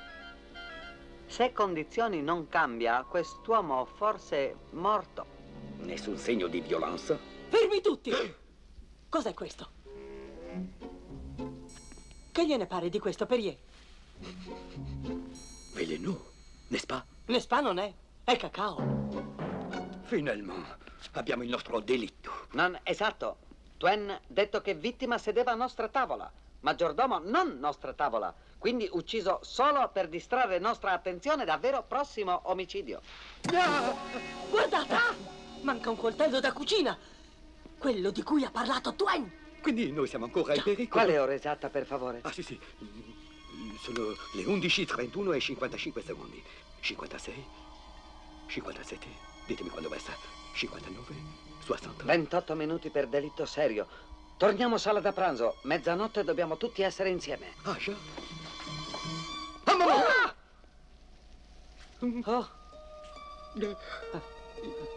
Se condizioni non cambia, quest'uomo forse è morto. Nessun segno di violenza? Fermi tutti! Cos'è questo? Che gliene pare di questo, Perrier? Veleno, n'est-ce pas? Nespa non è cacao. Finalmente, abbiamo il nostro delitto. Non esatto. Twain detto che vittima sedeva a nostra tavola. Maggiordomo non nostra tavola. Quindi ucciso solo per distrarre nostra attenzione da vero prossimo omicidio. Guardate! Manca un coltello da cucina. Quello di cui ha parlato Twain. Quindi noi siamo ancora in pericolo. Quale ora esatta, per favore? Ah, sì. Sono le 11:31 e 55 secondi. 56, 57, ditemi quando basta. 59, 60. 28 minuti per delitto serio. Torniamo sala da pranzo. Mezzanotte dobbiamo tutti essere insieme. Ah, già. Oh.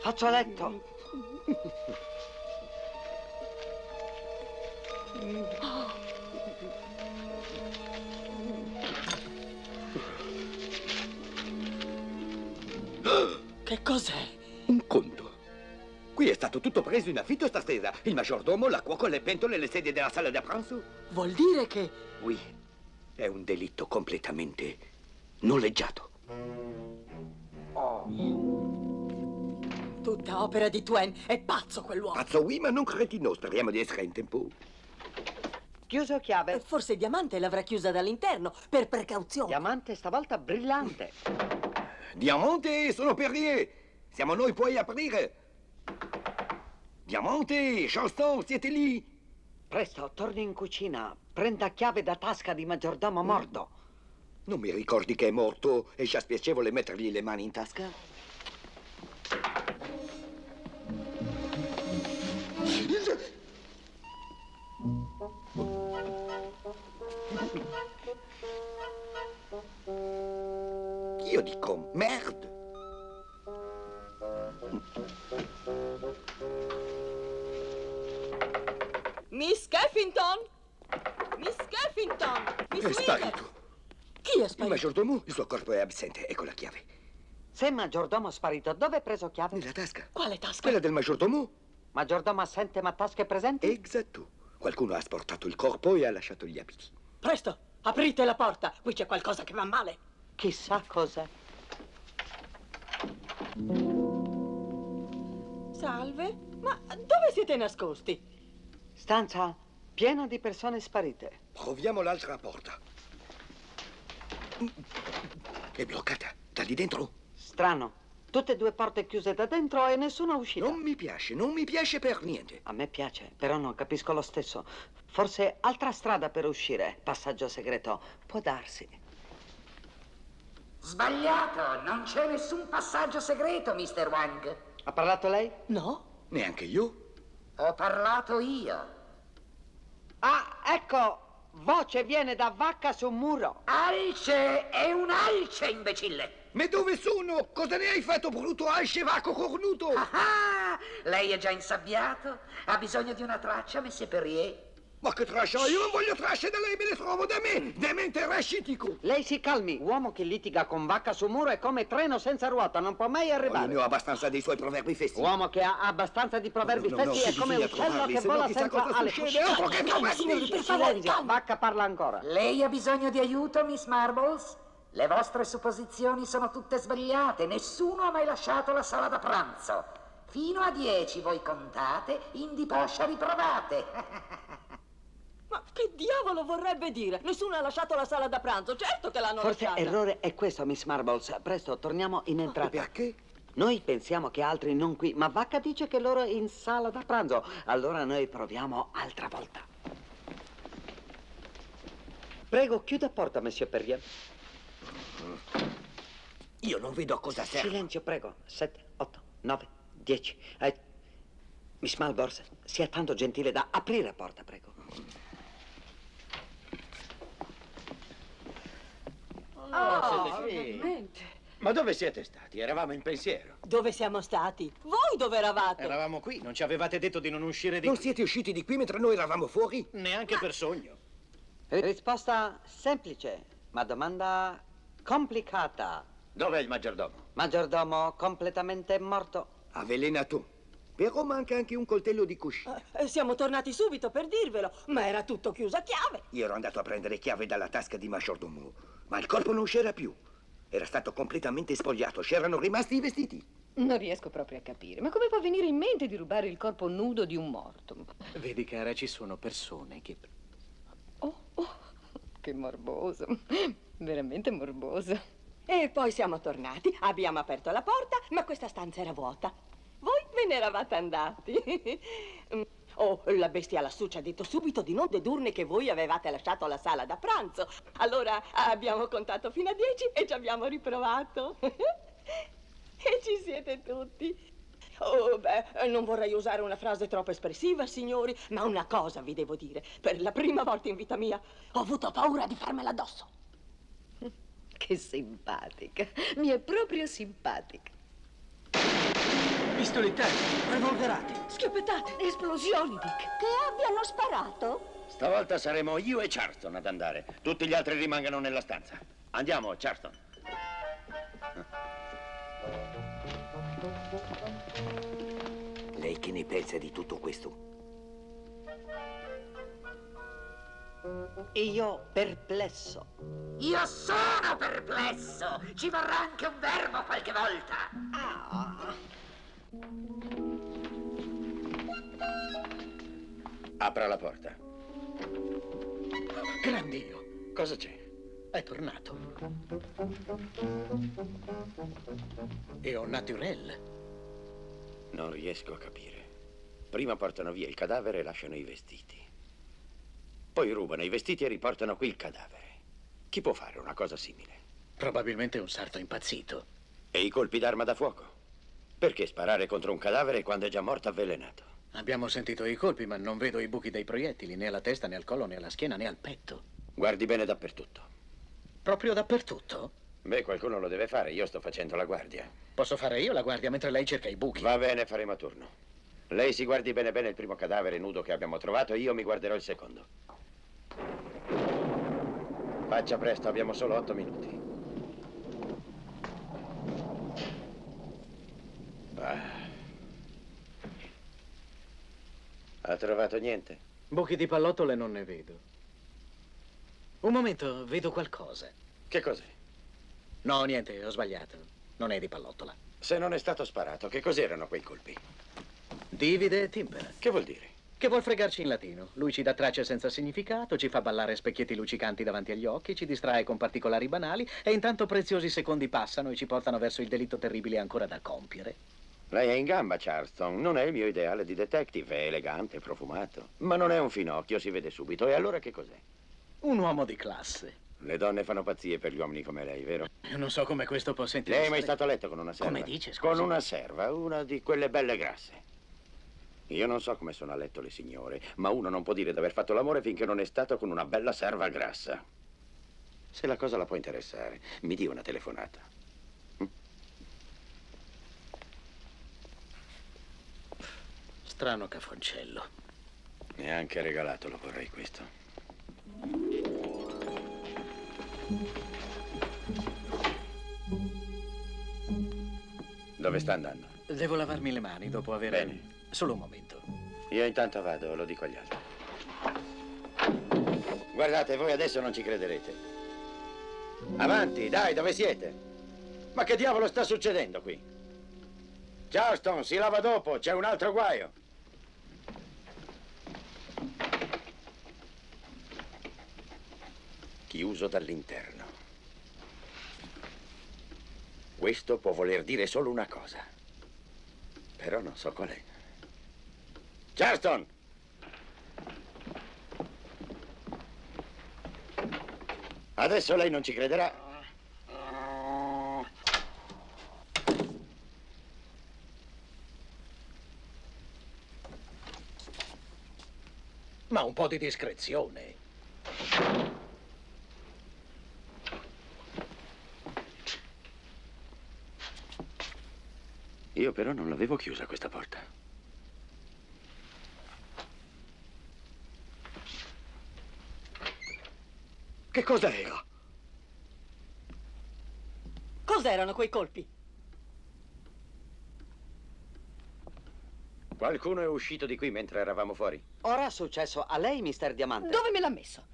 Faccio letto. Che cos'è? Un conto. Qui è stato tutto preso in affitto stasera. Il maggiordomo, la cuoca, le pentole, le sedie della sala da pranzo. Vuol dire che... Oui, è un delitto completamente noleggiato. Tutta opera di Twain. È pazzo quell'uomo. Pazzo, oui, ma non cretino. Speriamo di essere in tempo. Chiuso chiave. Forse Diamante l'avrà chiusa dall'interno, per precauzione. Diamante stavolta brillante. Diamante, sono Perrier. Siamo noi, puoi aprire. Diamante, Charleston, siete lì? Presto, torni in cucina. Prenda chiave da tasca di maggiordomo morto. Non mi ricordi che è morto? È già spiacevole mettergli le mani in tasca? Io dico, merde. Miss Skeffington! Miss Skeffington! Miss È Withers! sparito. Chi è Il sparito? maggiordomo, il suo corpo è assente. Ecco la chiave. Se maggiordomo sparito, dove hai preso chiave? Nella tasca. Quale tasca? Quella del maggiordomo? Maggiordomo assente ma tasche presenti? Esatto. Qualcuno ha asportato il corpo e ha lasciato gli abiti. Presto, aprite la porta. Qui c'è qualcosa che va male. Chissà cos'è. Salve? Ma dove siete nascosti? Stanza piena di persone sparite. Proviamo l'altra porta. È bloccata. Da lì dentro? Strano. Tutte e due porte chiuse da dentro e nessuna uscita. Non mi piace per niente. A me piace, però non capisco lo stesso. Forse altra strada per uscire. Passaggio segreto. Può darsi. Sbagliato, non c'è nessun passaggio segreto, Mr. Wang. Ha parlato lei? No? Neanche io. Ho parlato io. Ah, ecco! Voce viene da vacca su un muro. Alce, è un alce, imbecille. Ma dove sono? Cosa ne hai fatto, brutto alce vacco cornuto? Ah, lei è già insabbiato? Ha bisogno di una traccia, Monsieur Perrier? Ma che traccia? Io non voglio tracce da lei, me le trovo da me! Demente raschitico! Lei si calmi. Uomo che litiga con vacca su muro è come treno senza ruota, non può mai arrivare. Io ne ho abbastanza dei suoi proverbi festi. Uomo che ha abbastanza di proverbi fessi è come uccello che vola senza ale. Altro che proverbi! Silenzio, vacca parla ancora. Lei ha bisogno di aiuto, Miss Marbles? Le vostre supposizioni sono tutte sbagliate. Nessuno ha mai lasciato la sala da pranzo. Fino a 10 voi contate, indi poscia riprovate. Ma che diavolo vorrebbe dire? Nessuno ha lasciato la sala da pranzo, certo che l'hanno Forse lasciata. errore è questo, Miss Marbles. Presto, torniamo in entrata. Perché? Noi pensiamo che altri non qui, ma Vacca dice che loro è in sala da pranzo. Allora noi proviamo altra volta. Prego, chiuda porta, Monsieur Perrier. Io non vedo a cosa serve. Silenzio, prego. 7, 8, 9, 10. Miss Marbles, sia tanto gentile da aprire la porta, prego. Veramente. Ma dove siete stati? Eravamo in pensiero. Dove siamo stati? Voi dove eravate? Eravamo qui, non ci avevate detto di non uscire di Non qui. siete usciti di qui mentre noi eravamo fuori? Neanche per sogno. Risposta semplice, ma domanda complicata. Dov'è il maggiordomo? Maggiordomo completamente morto. Avvelenato. Però manca anche un coltello di cucina. Siamo tornati subito per dirvelo, ma era tutto chiuso a chiave. Io ero andato a prendere chiave dalla tasca di maggiordomo, ma il corpo non c'era più. Era stato completamente spogliato, c'erano rimasti i vestiti. Non riesco proprio a capire. Ma come può venire in mente di rubare il corpo nudo di un morto? Vedi, cara, ci sono persone che... Oh, che morboso. Veramente morboso. E poi siamo tornati, abbiamo aperto la porta, ma questa stanza era vuota. Voi ve ne eravate andati. Oh, la bestia lassù ci ha detto subito di non dedurne che voi avevate lasciato la sala da pranzo. Allora abbiamo contato fino a 10 e ci abbiamo riprovato. E ci siete tutti. Oh, beh, non vorrei usare una frase troppo espressiva, signori, ma una cosa vi devo dire. Per la prima volta in vita mia ho avuto paura di farmela addosso. Che simpatica. Mi è proprio simpatica. Pistolettati, revolverati. Schioppettate, esplosioni, Dick. Che abbiano sparato? Stavolta saremo io e Charlton ad andare. Tutti gli altri rimangano nella stanza. Andiamo, Charlton. Lei che ne pensa di tutto questo? Io perplesso. Io sono perplesso. Ci vorrà anche un verbo qualche volta. Apra la porta. Gran Dio, Cosa c'è? è tornato. E ho naturel. Non riesco a capire. Prima portano via il cadavere e lasciano i vestiti. Poi rubano i vestiti e riportano qui il cadavere. Chi può fare una cosa simile? Probabilmente un sarto impazzito. E i colpi d'arma da fuoco? Perché sparare contro un cadavere quando è già morto avvelenato? Abbiamo sentito i colpi, ma non vedo i buchi dei proiettili, né alla testa, né al collo, né alla schiena, né al petto. Guardi bene dappertutto. Proprio dappertutto? Beh, qualcuno lo deve fare, io sto facendo la guardia. Posso fare io la guardia mentre lei cerca i buchi? Va bene, faremo a turno. Lei si guardi bene bene il primo cadavere nudo che abbiamo trovato e io mi guarderò il secondo. Faccia presto, abbiamo solo 8 minuti. Ha trovato niente? Buchi di pallottole non ne vedo. Un momento, vedo qualcosa. Che cos'è? No, niente, ho sbagliato. Non è di pallottola. Se non è stato sparato, che cos'erano quei colpi? Divide e timpera. Che vuol dire? Che vuol fregarci in latino? Lui ci dà tracce senza significato, ci fa ballare specchietti luccicanti davanti agli occhi, ci distrae con particolari banali e intanto preziosi secondi passano e ci portano verso il delitto terribile ancora da compiere. Lei è in gamba, Charleston. Non è il mio ideale di detective, è elegante, profumato. Ma non è un finocchio, si vede subito. E allora che cos'è? Un uomo di classe. Le donne fanno pazzie per gli uomini come lei, vero? Io non so come questo possa Lei è interessare. mai stato a letto con una serva? Come dice, scusi? Con una serva, una di quelle belle grasse. Io non so come sono a letto le signore, ma uno non può dire di aver fatto l'amore finché non è stato con una bella serva grassa. Se la cosa la può interessare, mi dia una telefonata. Strano cafoncello. Neanche regalato lo vorrei questo. Dove sta andando? Devo lavarmi le mani dopo aver... Bene. Solo un momento. Io intanto vado, lo dico agli altri. Guardate, voi adesso non ci crederete. Avanti, dai, dove siete? Ma che diavolo sta succedendo qui? Charleston, si lava dopo, c'è un altro guaio. Chiuso dall'interno. Questo può voler dire solo una cosa. Però non so qual è. Charleston! Adesso lei non ci crederà. Ma un po' di discrezione. Io però non l'avevo chiusa questa porta. Che cosa era? Cos'erano quei colpi? Qualcuno è uscito di qui mentre eravamo fuori. Ora è successo a lei, Mr. Diamante. Dove me l'ha messo?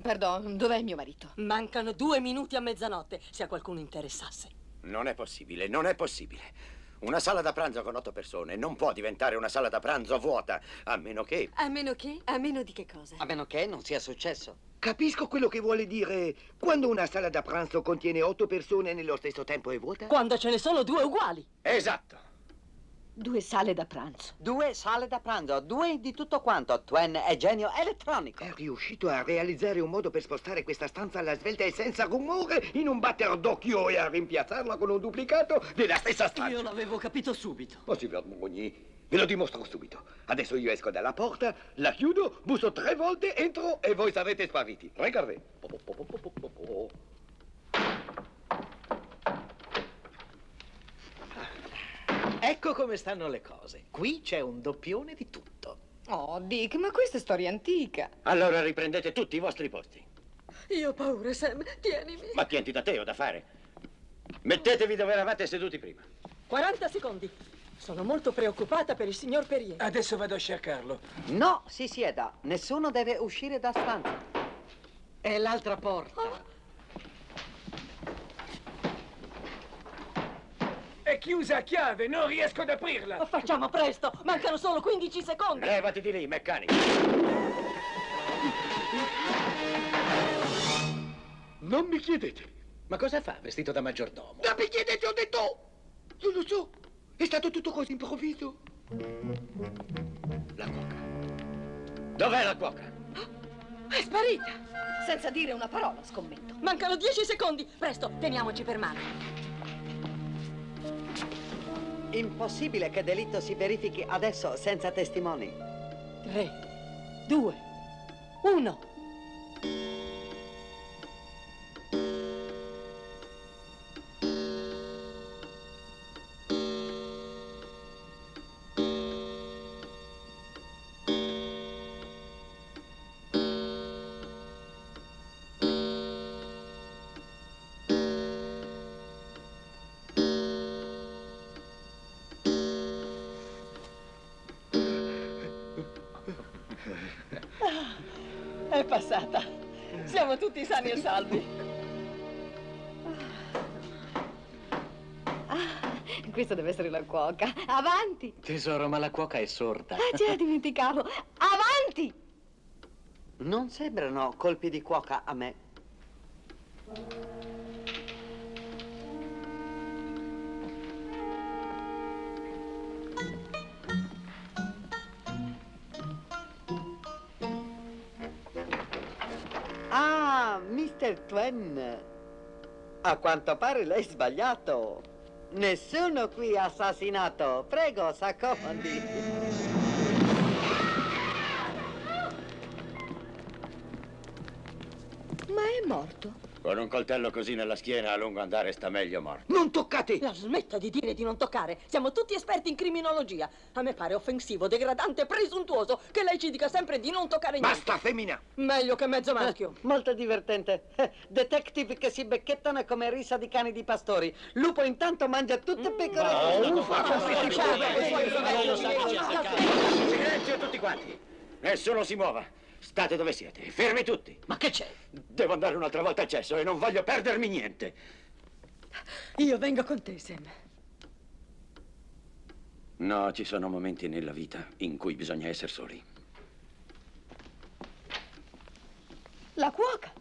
Pardon, dov'è mio marito? Mancano 2 minuti a mezzanotte, se a qualcuno interessasse. Non è possibile, non è possibile. Una sala da pranzo con 8 persone non può diventare una sala da pranzo vuota, a meno che... A meno che? A meno di che cosa? A meno che non sia successo. Capisco quello che vuole dire. Quando una sala da pranzo contiene 8 persone e nello stesso tempo è vuota? Quando ce ne sono 2 uguali. Esatto. 2 sale da pranzo. 2 sale da pranzo, 2 di tutto quanto. Twen è genio elettronico. È riuscito a realizzare un modo per spostare questa stanza alla svelta e senza rumore in un batter d'occhio e a rimpiazzarla con un duplicato della stessa stanza. Io l'avevo capito subito. Oh, si vergogni. Ve lo dimostro subito. Adesso io esco dalla porta, la chiudo, busso 3 volte, entro e voi sarete spariti. Regardez. Ecco come stanno le cose. Qui c'è un doppione di tutto. Oh, Dick, ma questa è storia antica. Allora riprendete tutti i vostri posti. Io ho paura, Sam. Tienimi. Ma tienti da te o da fare. Mettetevi dove eravate seduti prima. 40 secondi. Sono molto preoccupata per il signor Perrier. Adesso vado a cercarlo. No, si sieda. Nessuno deve uscire da stanza. È l'altra porta. È chiusa a chiave, non riesco ad aprirla. Facciamo presto, mancano solo 15 secondi. Levati di lì, meccanico. Non mi chiedete. Ma cosa fa vestito da maggiordomo? Non mi chiedete, ho detto. Non lo so. È stato tutto così improvviso. La cuoca. Dov'è la cuoca? È sparita! Senza dire una parola, scommetto. Mancano 10 secondi. Presto, teniamoci per mano. Impossibile che delitto si verifichi adesso senza testimoni. 3, 2, 1. È passata. Siamo tutti sani e salvi. Questa deve essere la cuoca. Avanti! Tesoro, ma la cuoca è sorda. Ah, già, dimenticavo. Avanti! Non sembrano colpi di cuoca a me. Ah, Mr. Twain. A quanto pare lei è sbagliato. Nessuno qui ha assassinato. Prego, s'accomodi. Ma è morto? Con un coltello così nella schiena a lungo andare sta meglio morto. Non toccate! La smetta di dire di non toccare. Siamo tutti esperti in criminologia. A me pare offensivo, degradante, presuntuoso che lei ci dica sempre di non toccare niente. Basta, femmina! Meglio che mezzo maschio. Molto divertente. Detective che si becchettano come risa di cani di pastori. Lupo intanto mangia tutte pecore. Silenzio tutti quanti. Nessuno si muova. State dove siete. Fermi tutti. Ma che c'è? Devo andare un'altra volta al cesso e non voglio perdermi niente. Io vengo con te, Sam. No, ci sono momenti nella vita in cui bisogna essere soli. La cuoca.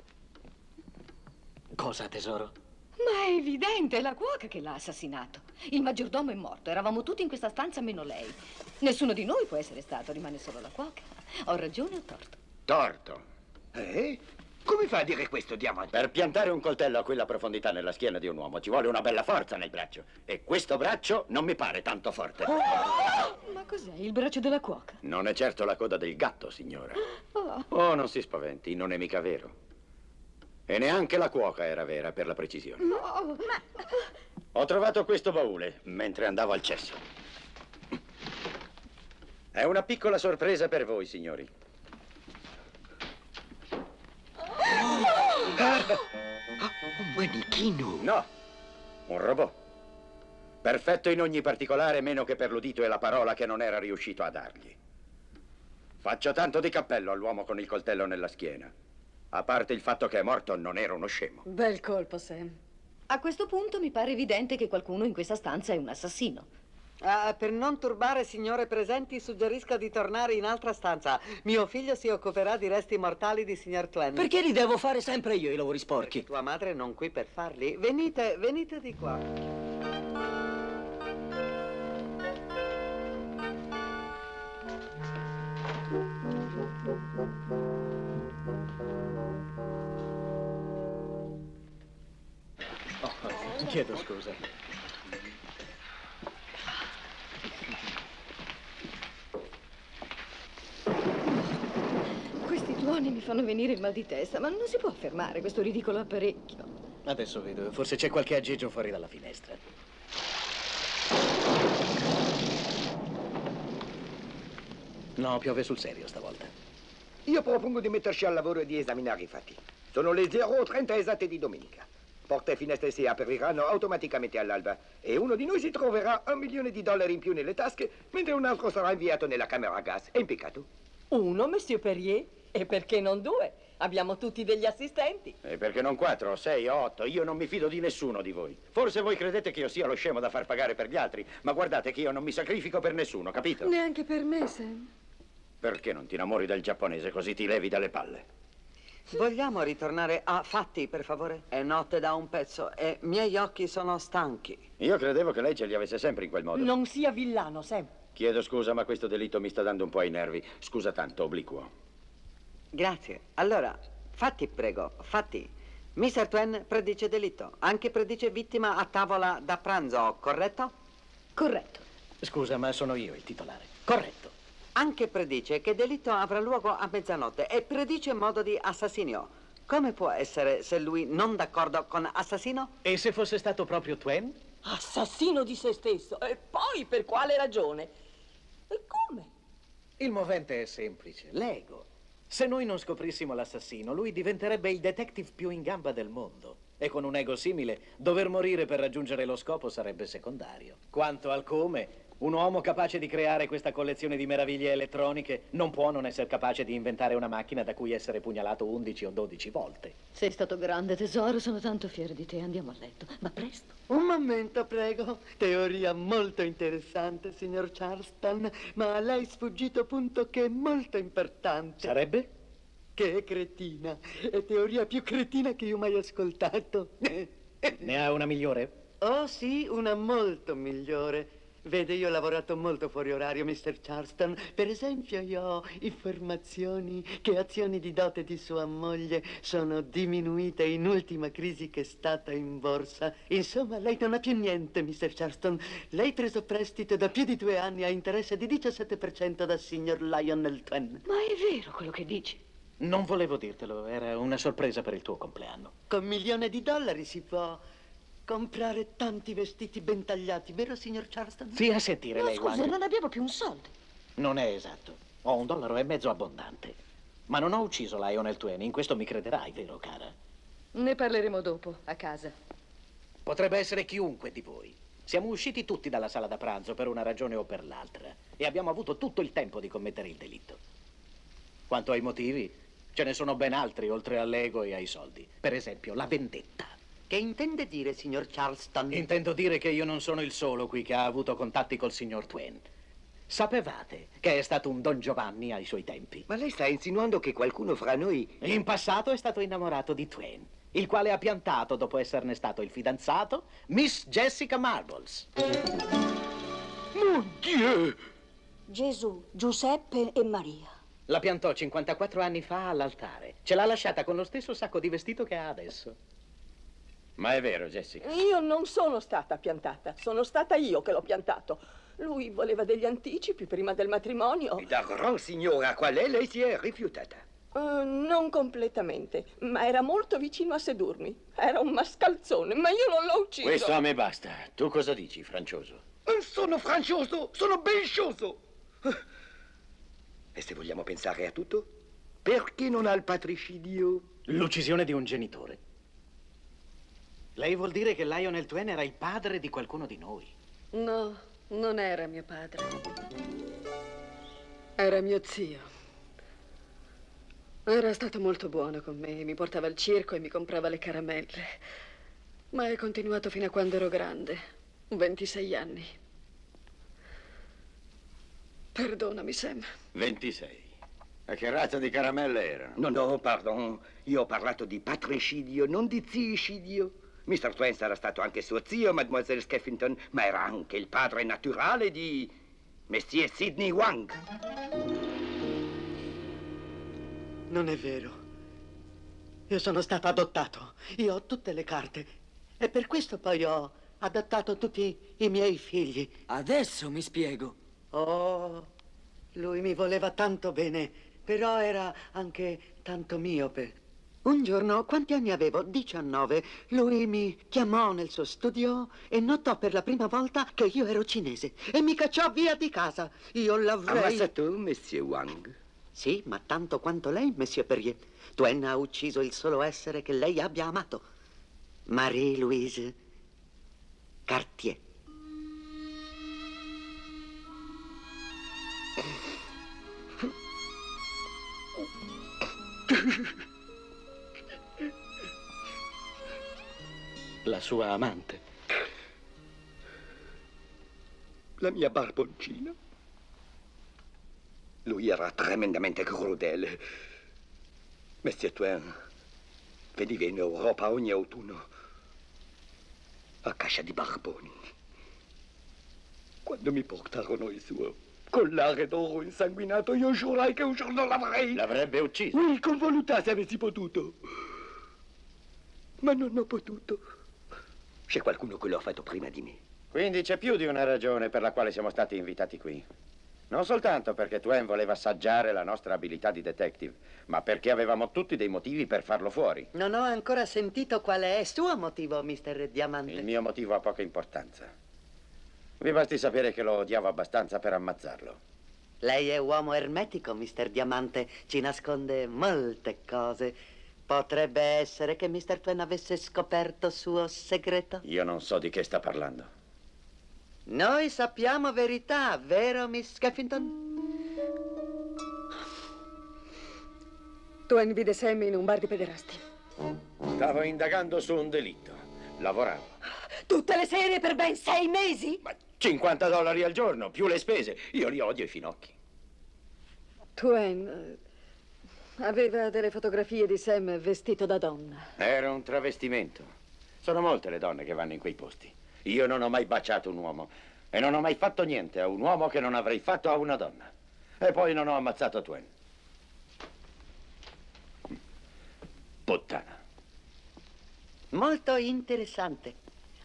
Cosa, tesoro? Ma è evidente, è la cuoca che l'ha assassinato. Il maggiordomo è morto, eravamo tutti in questa stanza meno lei. Nessuno di noi può essere stato, rimane solo la cuoca. Ho ragione o torto? Torto. Come fa a dire questo, Diamante? Per piantare un coltello a quella profondità nella schiena di un uomo ci vuole una bella forza nel braccio. E questo braccio non mi pare tanto forte. Ma cos'è, il braccio della cuoca? Non è certo la coda del gatto, signora. Oh. Oh, non si spaventi, non è mica vero. E neanche la cuoca era vera, per la precisione. No, Ho trovato questo baule mentre andavo al cesso. È una piccola sorpresa per voi, signori. Un manichino. No, un robot. Perfetto in ogni particolare, meno che per l'udito e la parola che non era riuscito a dargli. Faccio tanto di cappello all'uomo con il coltello nella schiena. A parte il fatto che è morto, non era uno scemo. Bel colpo, Sam. A questo punto mi pare evidente che qualcuno in questa stanza è un assassino. Per non turbare signore presenti, suggerisco di tornare in altra stanza. Mio figlio si occuperà di resti mortali di signor Twain. Perché li devo fare sempre io i lavori sporchi? Perché tua madre non qui per farli. Venite, venite di qua. Chiedo scusa. Questi tuoni mi fanno venire il mal di testa, ma non si può fermare questo ridicolo apparecchio. Adesso vedo, forse c'è qualche aggeggio fuori dalla finestra. No, piove sul serio stavolta. Io propongo di metterci al lavoro e di esaminare i fatti. Sono le 0:30 esatte di domenica. Porte e finestre si apriranno automaticamente all'alba e uno di noi si troverà $1 milione in più nelle tasche, mentre un altro sarà inviato nella camera a gas. È impiccato? Uno, Monsieur Perrier? E perché non due? Abbiamo tutti degli assistenti. E perché non 4, 6 o 8? Io non mi fido di nessuno di voi. Forse voi credete che io sia lo scemo da far pagare per gli altri, ma guardate che io non mi sacrifico per nessuno, capito? Neanche per me, Sam. Perché non ti innamori del giapponese così ti levi dalle palle? Vogliamo ritornare a fatti, per favore? È notte da un pezzo e miei occhi sono stanchi. Io credevo che lei ce li avesse sempre in quel modo. Non sia villano, Sam. Chiedo scusa, ma questo delitto mi sta dando un po' ai nervi. Scusa tanto, obliquo. Grazie. Allora, fatti, prego, fatti. Mr. Twain predice delitto. Anche predice vittima a tavola da pranzo, corretto? Corretto. Scusa, ma sono io il titolare. Corretto. Anche predice che delitto avrà luogo a mezzanotte e predice modo di assassinio. Come può essere se lui non d'accordo con assassino? E se fosse stato proprio Twain? Assassino di se stesso. E poi per quale ragione? E come? Il movente è semplice, l'ego. Se noi non scoprissimo l'assassino, lui diventerebbe il detective più in gamba del mondo. E con un ego simile, dover morire per raggiungere lo scopo sarebbe secondario. Quanto al come, Un uomo capace di creare questa collezione di meraviglie elettroniche non può non essere capace di inventare una macchina da cui essere pugnalato 11 o 12 volte. Sei stato grande, tesoro, sono tanto fiera di te. Andiamo a letto, ma presto. Un momento, prego. Teoria molto interessante, signor Charleston, ma a lei è sfuggito punto che è molto importante. Sarebbe? Che è cretina. È teoria più cretina che io mai ascoltato. Ne ha una migliore? Oh sì, una molto migliore. Vede, io ho lavorato molto fuori orario, Mr. Charleston. Per esempio, io ho informazioni che azioni di dote di sua moglie sono diminuite in ultima crisi che è stata in borsa. Insomma, lei non ha più niente, Mr. Charleston. Lei ha preso prestito da più di 2 anni a interesse di 17% dal signor Lionel Twain. Ma è vero quello che dici? Non volevo dirtelo, era una sorpresa per il tuo compleanno. Con $1.000.000 si può comprare tanti vestiti ben tagliati, vero, signor Charleston? Stia a sentire No, lei, scusa, Wang. non abbiamo più un soldo. Non è esatto. Ho $1,50 abbondante. Ma non ho ucciso Lionel Twain, in questo mi crederai, vero, cara? Ne parleremo dopo, a casa. Potrebbe essere chiunque di voi. Siamo usciti tutti dalla sala da pranzo per una ragione o per l'altra e abbiamo avuto tutto il tempo di commettere il delitto. Quanto ai motivi, ce ne sono ben altri oltre all'ego e ai soldi. Per esempio, la vendetta. Che intende dire, signor Charleston? Intendo dire che io non sono il solo qui che ha avuto contatti col signor Twain. Sapevate che è stato un Don Giovanni ai suoi tempi? Ma lei sta insinuando che qualcuno fra noi... In passato è stato innamorato di Twain, il quale ha piantato, dopo esserne stato il fidanzato, Miss Jessica Marbles. Mon Dieu! Gesù, Giuseppe e Maria. La piantò 54 anni fa all'altare. Ce l'ha lasciata con lo stesso sacco di vestito che ha adesso. Ma è vero, Jessica? Io non sono stata piantata, sono stata io che l'ho piantato. Lui voleva degli anticipi prima del matrimonio. Da gran signora qual è, lei si è rifiutata. Non completamente, ma era molto vicino a sedurmi. Era un mascalzone, ma io non l'ho ucciso. Questo a me basta. Tu cosa dici, Francioso? Sono francioso, sono benscioso. E se vogliamo pensare a tutto, perché non al patricidio? L'uccisione di un genitore. Lei vuol dire che Lionel Twain era il padre di qualcuno di noi? No, non era mio padre. Era mio zio. Era stato molto buono con me, mi portava al circo e mi comprava le caramelle. Ma è continuato fino a quando ero grande, 26 anni. Perdonami, Sam. 26. E che razza di caramelle erano? No, pardon. Io ho parlato di patricidio, non di ziicidio. Mr. Twain sarà stato anche suo zio, Mademoiselle Skeffington, ma era anche il padre naturale di Messier Sidney Wang. Non è vero. Io sono stato adottato. Io ho tutte le carte. E per questo poi ho adottato tutti i miei figli. Adesso mi spiego. Oh, lui mi voleva tanto bene, però era anche tanto miope. Un giorno, quanti anni avevo? 19. Lui mi chiamò nel suo studio e notò per la prima volta che io ero cinese e mi cacciò via di casa. Io l'avrei... Ammazzato, Monsieur Wang? Sì, ma tanto quanto lei, Monsieur Perrier. Twain ha ucciso il solo essere che lei abbia amato. Marie-Louise Cartier. La sua amante. La mia barboncina. Lui era tremendamente crudele. Monsieur Twain veniva in Europa ogni autunno a caccia di barboni. Quando mi portarono il suo collare d'oro insanguinato, io giurai che un giorno l'avrei... L'avrebbe ucciso? Oui, con voluttà se avessi potuto. Ma non ho potuto. C'è qualcuno che lo ha fatto prima di me. Quindi c'è più di una ragione per la quale siamo stati invitati qui. Non soltanto perché Twain voleva assaggiare la nostra abilità di detective, ma perché avevamo tutti dei motivi per farlo fuori. Non ho ancora sentito qual è il suo motivo, Mr. Diamante. Il mio motivo ha poca importanza. Vi basti sapere che lo odiavo abbastanza per ammazzarlo. Lei è uomo ermetico, Mr. Diamante. Ci nasconde molte cose. Potrebbe essere che Mr. Twain avesse scoperto suo segreto? Io non so di che sta parlando. Noi sappiamo verità, vero, Miss Skeffington? Twain vide Sam in un bar di pederasti. Stavo indagando su un delitto. Lavoravo. Tutte le sere per ben 6 mesi? Ma $50 al giorno, più le spese. Io li odio i finocchi. Twain aveva delle fotografie di Sam vestito da donna. Era un travestimento. Sono molte le donne che vanno in quei posti. Io non ho mai baciato un uomo e non ho mai fatto niente a un uomo che non avrei fatto a una donna. E poi non ho ammazzato Twain. Puttana. Molto interessante.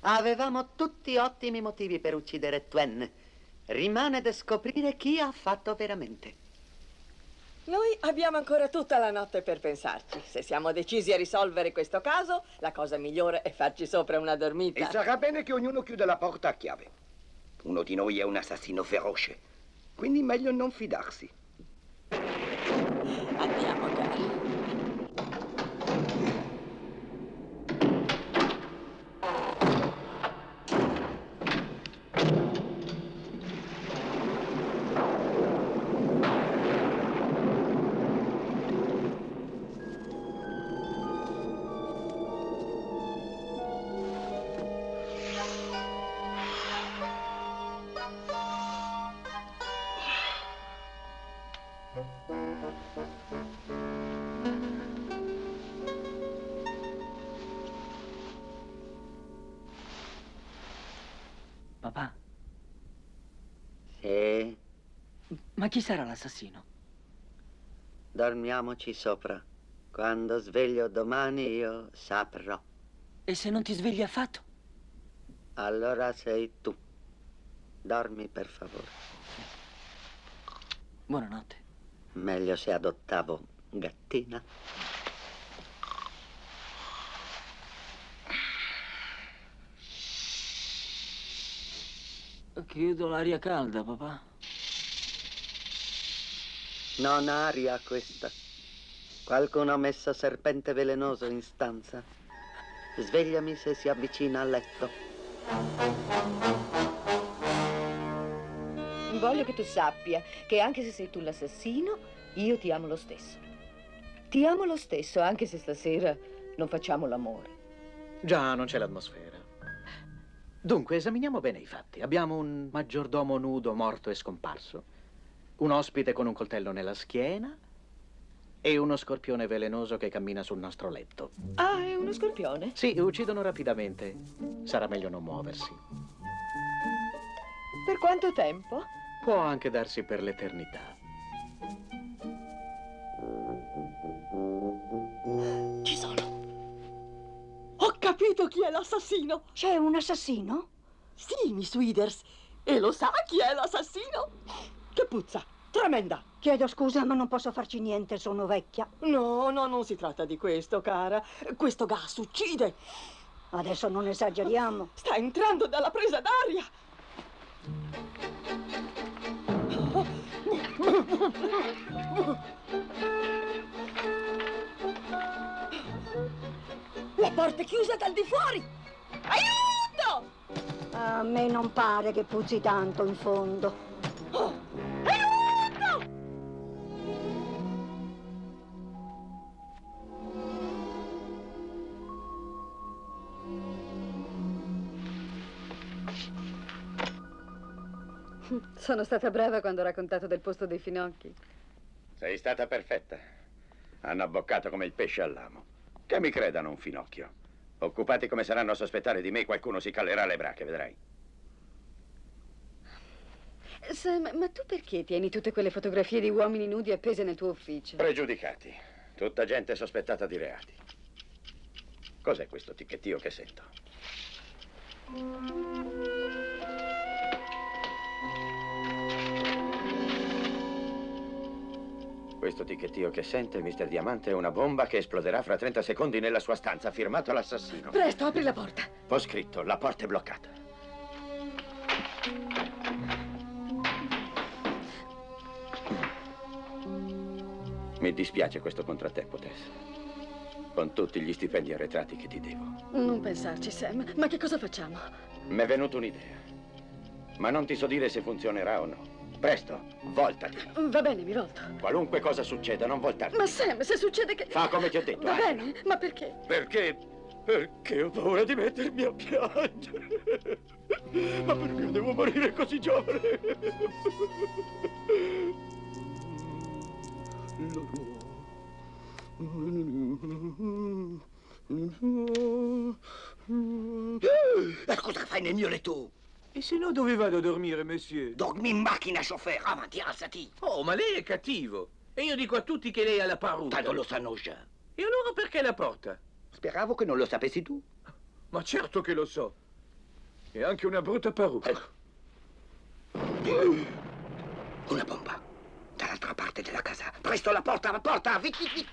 Avevamo tutti ottimi motivi per uccidere Twain. Rimane da scoprire chi ha fatto veramente. Noi abbiamo ancora tutta la notte per pensarci. Se siamo decisi a risolvere questo caso, la cosa migliore è farci sopra una dormita. E sarà bene che ognuno chiuda la porta a chiave. Uno di noi è un assassino feroce, quindi meglio non fidarsi. Andiamo, cara. Papà, Sì, ma chi sarà l'assassino? dormiamoci sopra. Quando sveglio domani io saprò. E se non ti svegli affatto? Allora sei tu. Dormi, per favore. Buonanotte. Meglio se adottavo gattina. Chiudo l'aria calda, papà. Non aria questa. Qualcuno ha messo serpente velenoso in stanza. Svegliami se si avvicina al letto. Voglio che tu sappia che anche se sei tu l'assassino, io ti amo lo stesso. Ti amo lo stesso, anche se stasera non facciamo l'amore. Già, non c'è l'atmosfera. Dunque, esaminiamo bene i fatti. Abbiamo un maggiordomo nudo, morto e scomparso, un ospite con un coltello nella schiena e uno scorpione velenoso che cammina sul nostro letto. Ah, è uno scorpione? Sì, uccidono rapidamente. Sarà meglio non muoversi. Per quanto tempo? Può anche darsi per l'eternità. Ci sono. Ho capito chi è l'assassino. C'è un assassino? Sì, Miss Withers. E lo sa chi è l'assassino? Che puzza, tremenda. Chiedo scusa, ma non posso farci niente, sono vecchia. No, non si tratta di questo, cara. Questo gas uccide. Adesso non esageriamo. Sta entrando dalla presa d'aria. La porta è chiusa dal di fuori. Aiuto! A me non pare che puzzi tanto in fondo. Aiuto! Sono stata brava quando ho raccontato del posto dei finocchi. Sei stata perfetta. Hanno abboccato come il pesce all'amo. Che mi credano un finocchio. Occupati come saranno a sospettare di me, qualcuno si calerà le brache, vedrai. Sam, ma tu perché tieni tutte quelle fotografie di uomini nudi appese nel tuo ufficio? Pregiudicati. Tutta gente sospettata di reati. Cos'è questo ticchettio che sento? Questo ticchettio che sente, Mr. Diamante, è una bomba che esploderà fra 30 secondi nella sua stanza. Firmato l'assassino. Presto, apri la porta. Ho scritto, la porta è bloccata. Mi dispiace questo contrattempo, Tess. Con tutti gli stipendi arretrati che ti devo. Non pensarci, Sam. Ma che cosa facciamo? Mi è venuta un'idea. Ma non ti so dire se funzionerà o no. Presto, voltati. Va bene, mi volto. Qualunque cosa succeda, non voltarti. Ma Sam, se succede che... Fa come ti ho detto. Va bene, ma perché? Perché? Perché ho paura di mettermi a piangere. Ma perché devo morire così giovane? Cosa fai nel mio letto? E se no dove vado a dormire, monsieur? Dormi in macchina, chauffeur. Avanti, alzati. Oh, ma lei è cattivo. E io dico a tutti che lei ha la parrucca. Tanto lo sanno già. E allora perché la porta? Speravo che non lo sapessi tu. Ma certo che lo so. E anche una brutta parrucca. Una bomba. Dall'altra parte della casa. Presto, la porta, viti.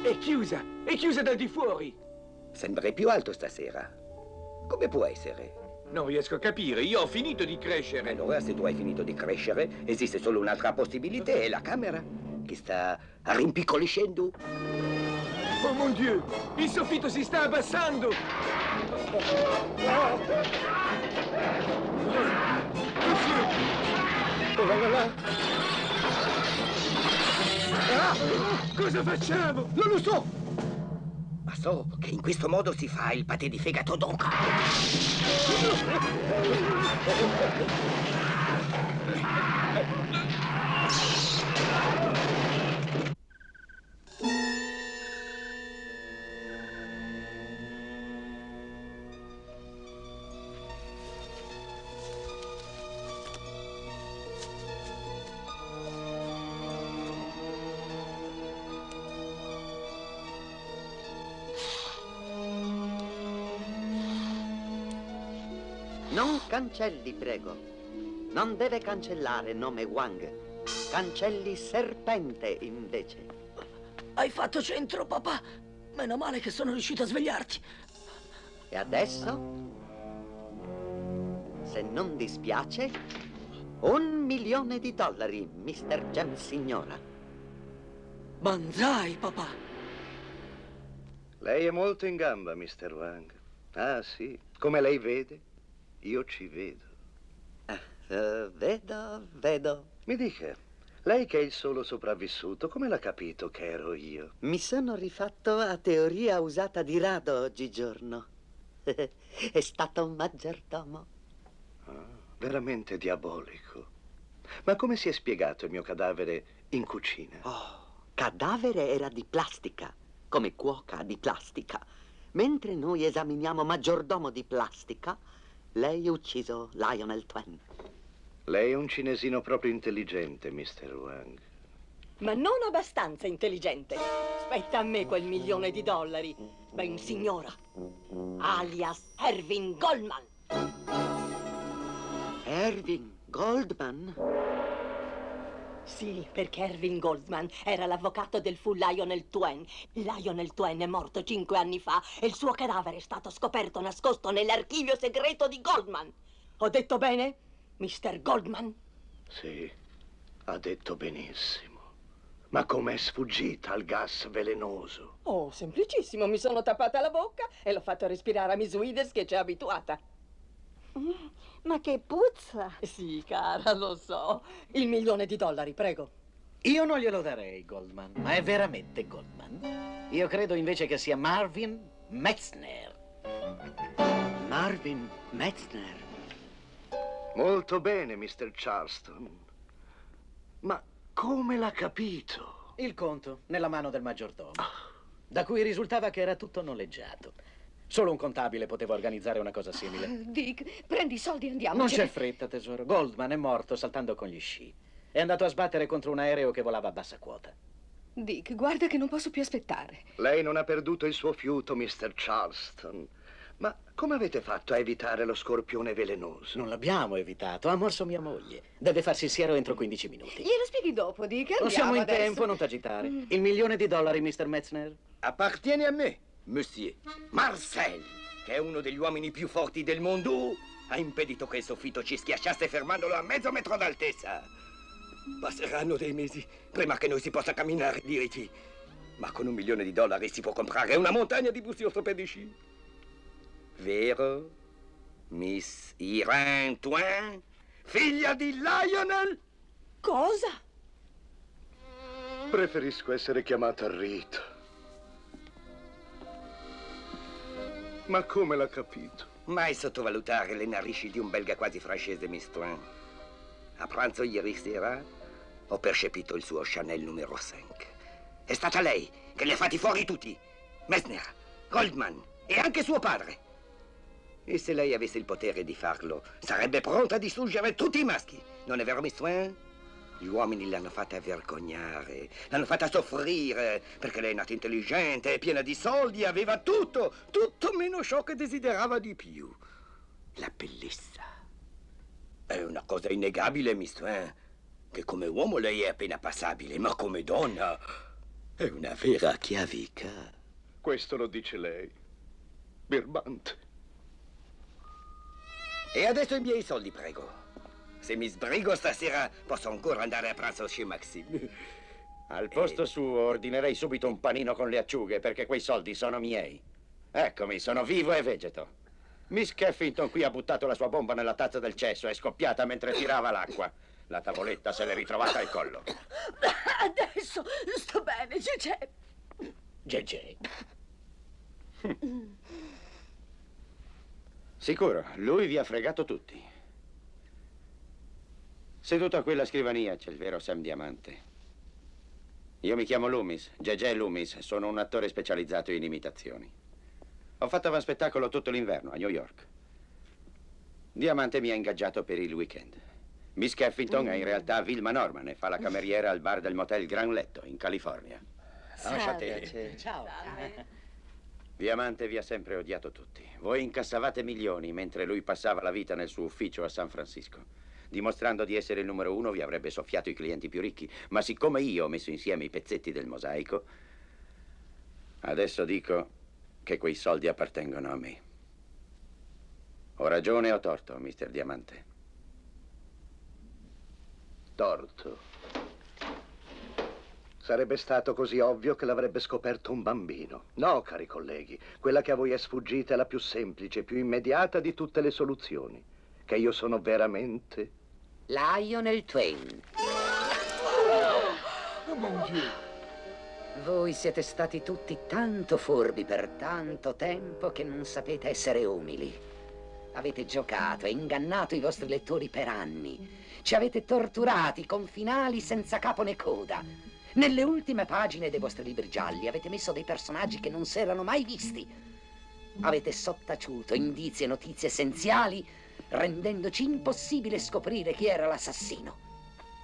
È chiusa dal di fuori. Sembri più alto stasera. Come può essere? Non riesco a capire, io ho finito di crescere. Allora, se tu hai finito di crescere, esiste solo un'altra possibilità, è la camera, che sta rimpiccoliscendo. Oh mon Dieu, il soffitto si sta abbassando. Cosa facciamo? Non lo so! Ma so che in questo modo si fa il patè di fegato d'oca. Non cancelli, prego. Non deve cancellare nome Wang. Cancelli serpente, invece. Hai fatto centro, papà. Meno male che sono riuscito a svegliarti. E adesso? Se non dispiace, $1.000.000, Mr. James Signora. Banzai, papà. Lei è molto in gamba, Mr. Wang. Ah, sì. Come lei vede, io ci vedo. Vedo. Mi dica, lei che è il solo sopravvissuto, come l'ha capito che ero io? Mi sono rifatto a teoria usata di rado oggigiorno. È stato un maggiordomo. Veramente diabolico. Ma come si è spiegato il mio cadavere in cucina? Cadavere era di plastica, come cuoca di plastica. Mentre noi esaminiamo maggiordomo di plastica, lei ha ucciso Lionel Twain. Lei è un cinesino proprio intelligente, Mr. Wang. Ma non abbastanza intelligente. Spetta a me quel $1.000.000. Ben signora. Alias Erving Goldman. Erving Goldman? Sì, perché Erving Goldman era l'avvocato del fu Lionel Twain. Lionel Twain è morto 5 anni fa e il suo cadavere è stato scoperto nascosto nell'archivio segreto di Goldman. Ho detto bene, Mr. Goldman? Sì, ha detto benissimo. Ma com'è sfuggita al gas velenoso? Oh, semplicissimo, mi sono tappata la bocca e l'ho fatto respirare a Miss Withers che ci è abituata. Ma che puzza! Sì, cara, lo so. Il $1.000.000, prego. Io non glielo darei, Goldman, ma è veramente Goldman. Io credo invece che sia Marvin Metzner. Marvin Metzner? Molto bene, Mr. Charleston. Ma come l'ha capito? Il conto nella mano del maggiordomo, da cui risultava che era tutto noleggiato. Solo un contabile poteva organizzare una cosa simile. Dick, prendi i soldi e andiamo. Non c'è fretta, tesoro. Goldman è morto saltando con gli sci. È andato a sbattere contro un aereo che volava a bassa quota. Dick, guarda che non posso più aspettare. Lei non ha perduto il suo fiuto, Mr. Charleston. Ma come avete fatto a evitare lo scorpione velenoso? Non l'abbiamo evitato, ha morso mia moglie. Deve farsi il siero entro 15 minuti. Glielo spieghi dopo, Dick. Non siamo in adesso. tempo, non t'agitare. $1 milione, Mr. Metzner? Appartiene a me, monsieur. Marcel, che è uno degli uomini più forti del mondo, ha impedito che il soffitto ci schiacciasse fermandolo a mezzo metro d'altezza. Passeranno dei mesi prima che noi si possa camminare diritti. Ma con $1 milione si può comprare una montagna di busti ortopedici. Vero, Miss Irene Twain, figlia di Lionel? Cosa? Preferisco essere chiamata Rita. Ma come l'ha capito? Mai sottovalutare le narici di un belga quasi francese, Miss Twain. A pranzo ieri sera ho percepito il suo Chanel numero 5. È stata lei che li ha fatti fuori tutti. Messner, Goldman e anche suo padre. E se lei avesse il potere di farlo, sarebbe pronta a distruggere tutti i maschi. Non è vero, Miss Twain? Gli uomini l'hanno fatta vergognare, l'hanno fatta soffrire, perché lei è nata intelligente, piena di soldi, aveva tutto meno ciò che desiderava di più. La bellezza. È una cosa innegabile, Miss Twain, che come uomo lei è appena passabile, ma come donna è una vera chiavica. Questo lo dice lei. Birbante. E adesso i miei soldi, prego. Se mi sbrigo stasera, posso ancora andare a pranzo chez Maxime. Al posto suo ordinerei subito un panino con le acciughe, perché quei soldi sono miei. Eccomi, sono vivo e vegeto. Miss Keffington qui ha buttato la sua bomba nella tazza del cesso, è scoppiata mentre tirava l'acqua. La tavoletta se l'è ritrovata al collo. Adesso sto bene, Gege. Gege. Sicuro, lui vi ha fregato tutti. Seduto a quella scrivania c'è il vero Sam Diamante. Io mi chiamo Loomis, Gege Loomis, sono un attore specializzato in imitazioni. Ho fatto avanspettacolo tutto l'inverno a New York. Diamante mi ha ingaggiato per il weekend. Miss Keffington è in realtà Vilma Norman e fa la cameriera al bar del motel Gran Letto in California. Salve. Ciao. Diamante vi ha sempre odiato tutti. Voi incassavate milioni mentre lui passava la vita nel suo ufficio a San Francisco. Dimostrando di essere il numero uno vi avrebbe soffiato i clienti più ricchi. Ma siccome io ho messo insieme i pezzetti del mosaico, adesso dico che quei soldi appartengono a me. Ho ragione o ho torto, Mr. Diamante? Torto. Sarebbe stato così ovvio che l'avrebbe scoperto un bambino. No, cari colleghi, quella che a voi è sfuggita è la più semplice, più immediata di tutte le soluzioni. Che io sono veramente... Lionel Twain. Oh, mon Dieu. Voi siete stati tutti tanto furbi per tanto tempo che non sapete essere umili. Avete giocato e ingannato i vostri lettori per anni. Ci avete torturati con finali senza capo né coda. Nelle ultime pagine dei vostri libri gialli avete messo dei personaggi che non si erano mai visti. Avete sottaciuto indizi e notizie essenziali, rendendoci impossibile scoprire chi era l'assassino.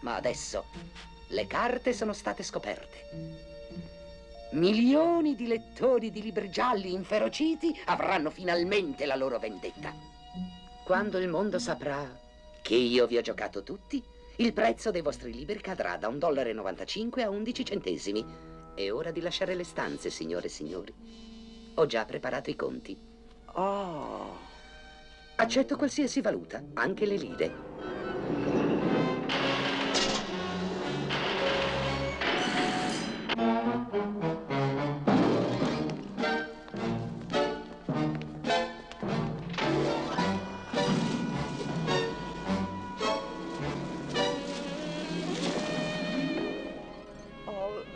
Ma adesso le carte sono state scoperte. Milioni di lettori di libri gialli inferociti avranno finalmente la loro vendetta. Quando il mondo saprà che io vi ho giocato tutti, il prezzo dei vostri libri cadrà da $1,95 a 11 centesimi. È ora di lasciare le stanze, signore e signori. Ho già preparato i conti. Oh. Accetto qualsiasi valuta, anche le lire.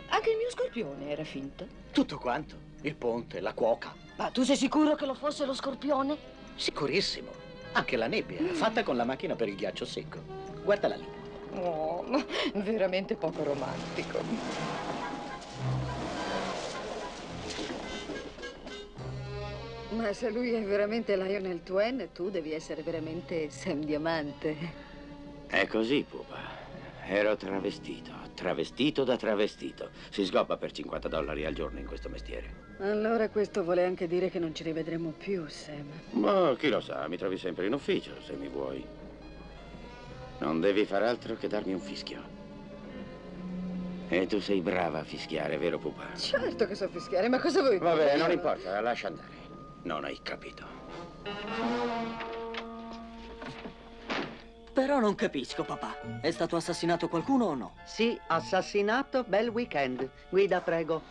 Anche il mio scorpione era finto. Tutto quanto. Il ponte, la cuoca. Ma tu sei sicuro che lo fosse lo scorpione? Sicurissimo. Anche la nebbia, fatta con la macchina per il ghiaccio secco. Guardala lì. Oh, ma veramente poco romantico. Ma se lui è veramente Lionel Twain, tu devi essere veramente Sam Diamante. È così, pupa. Ero travestito da travestito. Si sgobba per $50 al giorno in questo mestiere. Allora questo vuole anche dire che non ci rivedremo più, Sam. Ma chi lo sa, mi trovi sempre in ufficio, se mi vuoi. Non devi far altro che darmi un fischio. E tu sei brava a fischiare, vero pupa? Certo che so fischiare, ma cosa vuoi? Vabbè, non importa, lascia andare. Non hai capito. Per Però non capisco, papà. È stato assassinato qualcuno o no? Sì, assassinato, bel weekend. Guida, prego.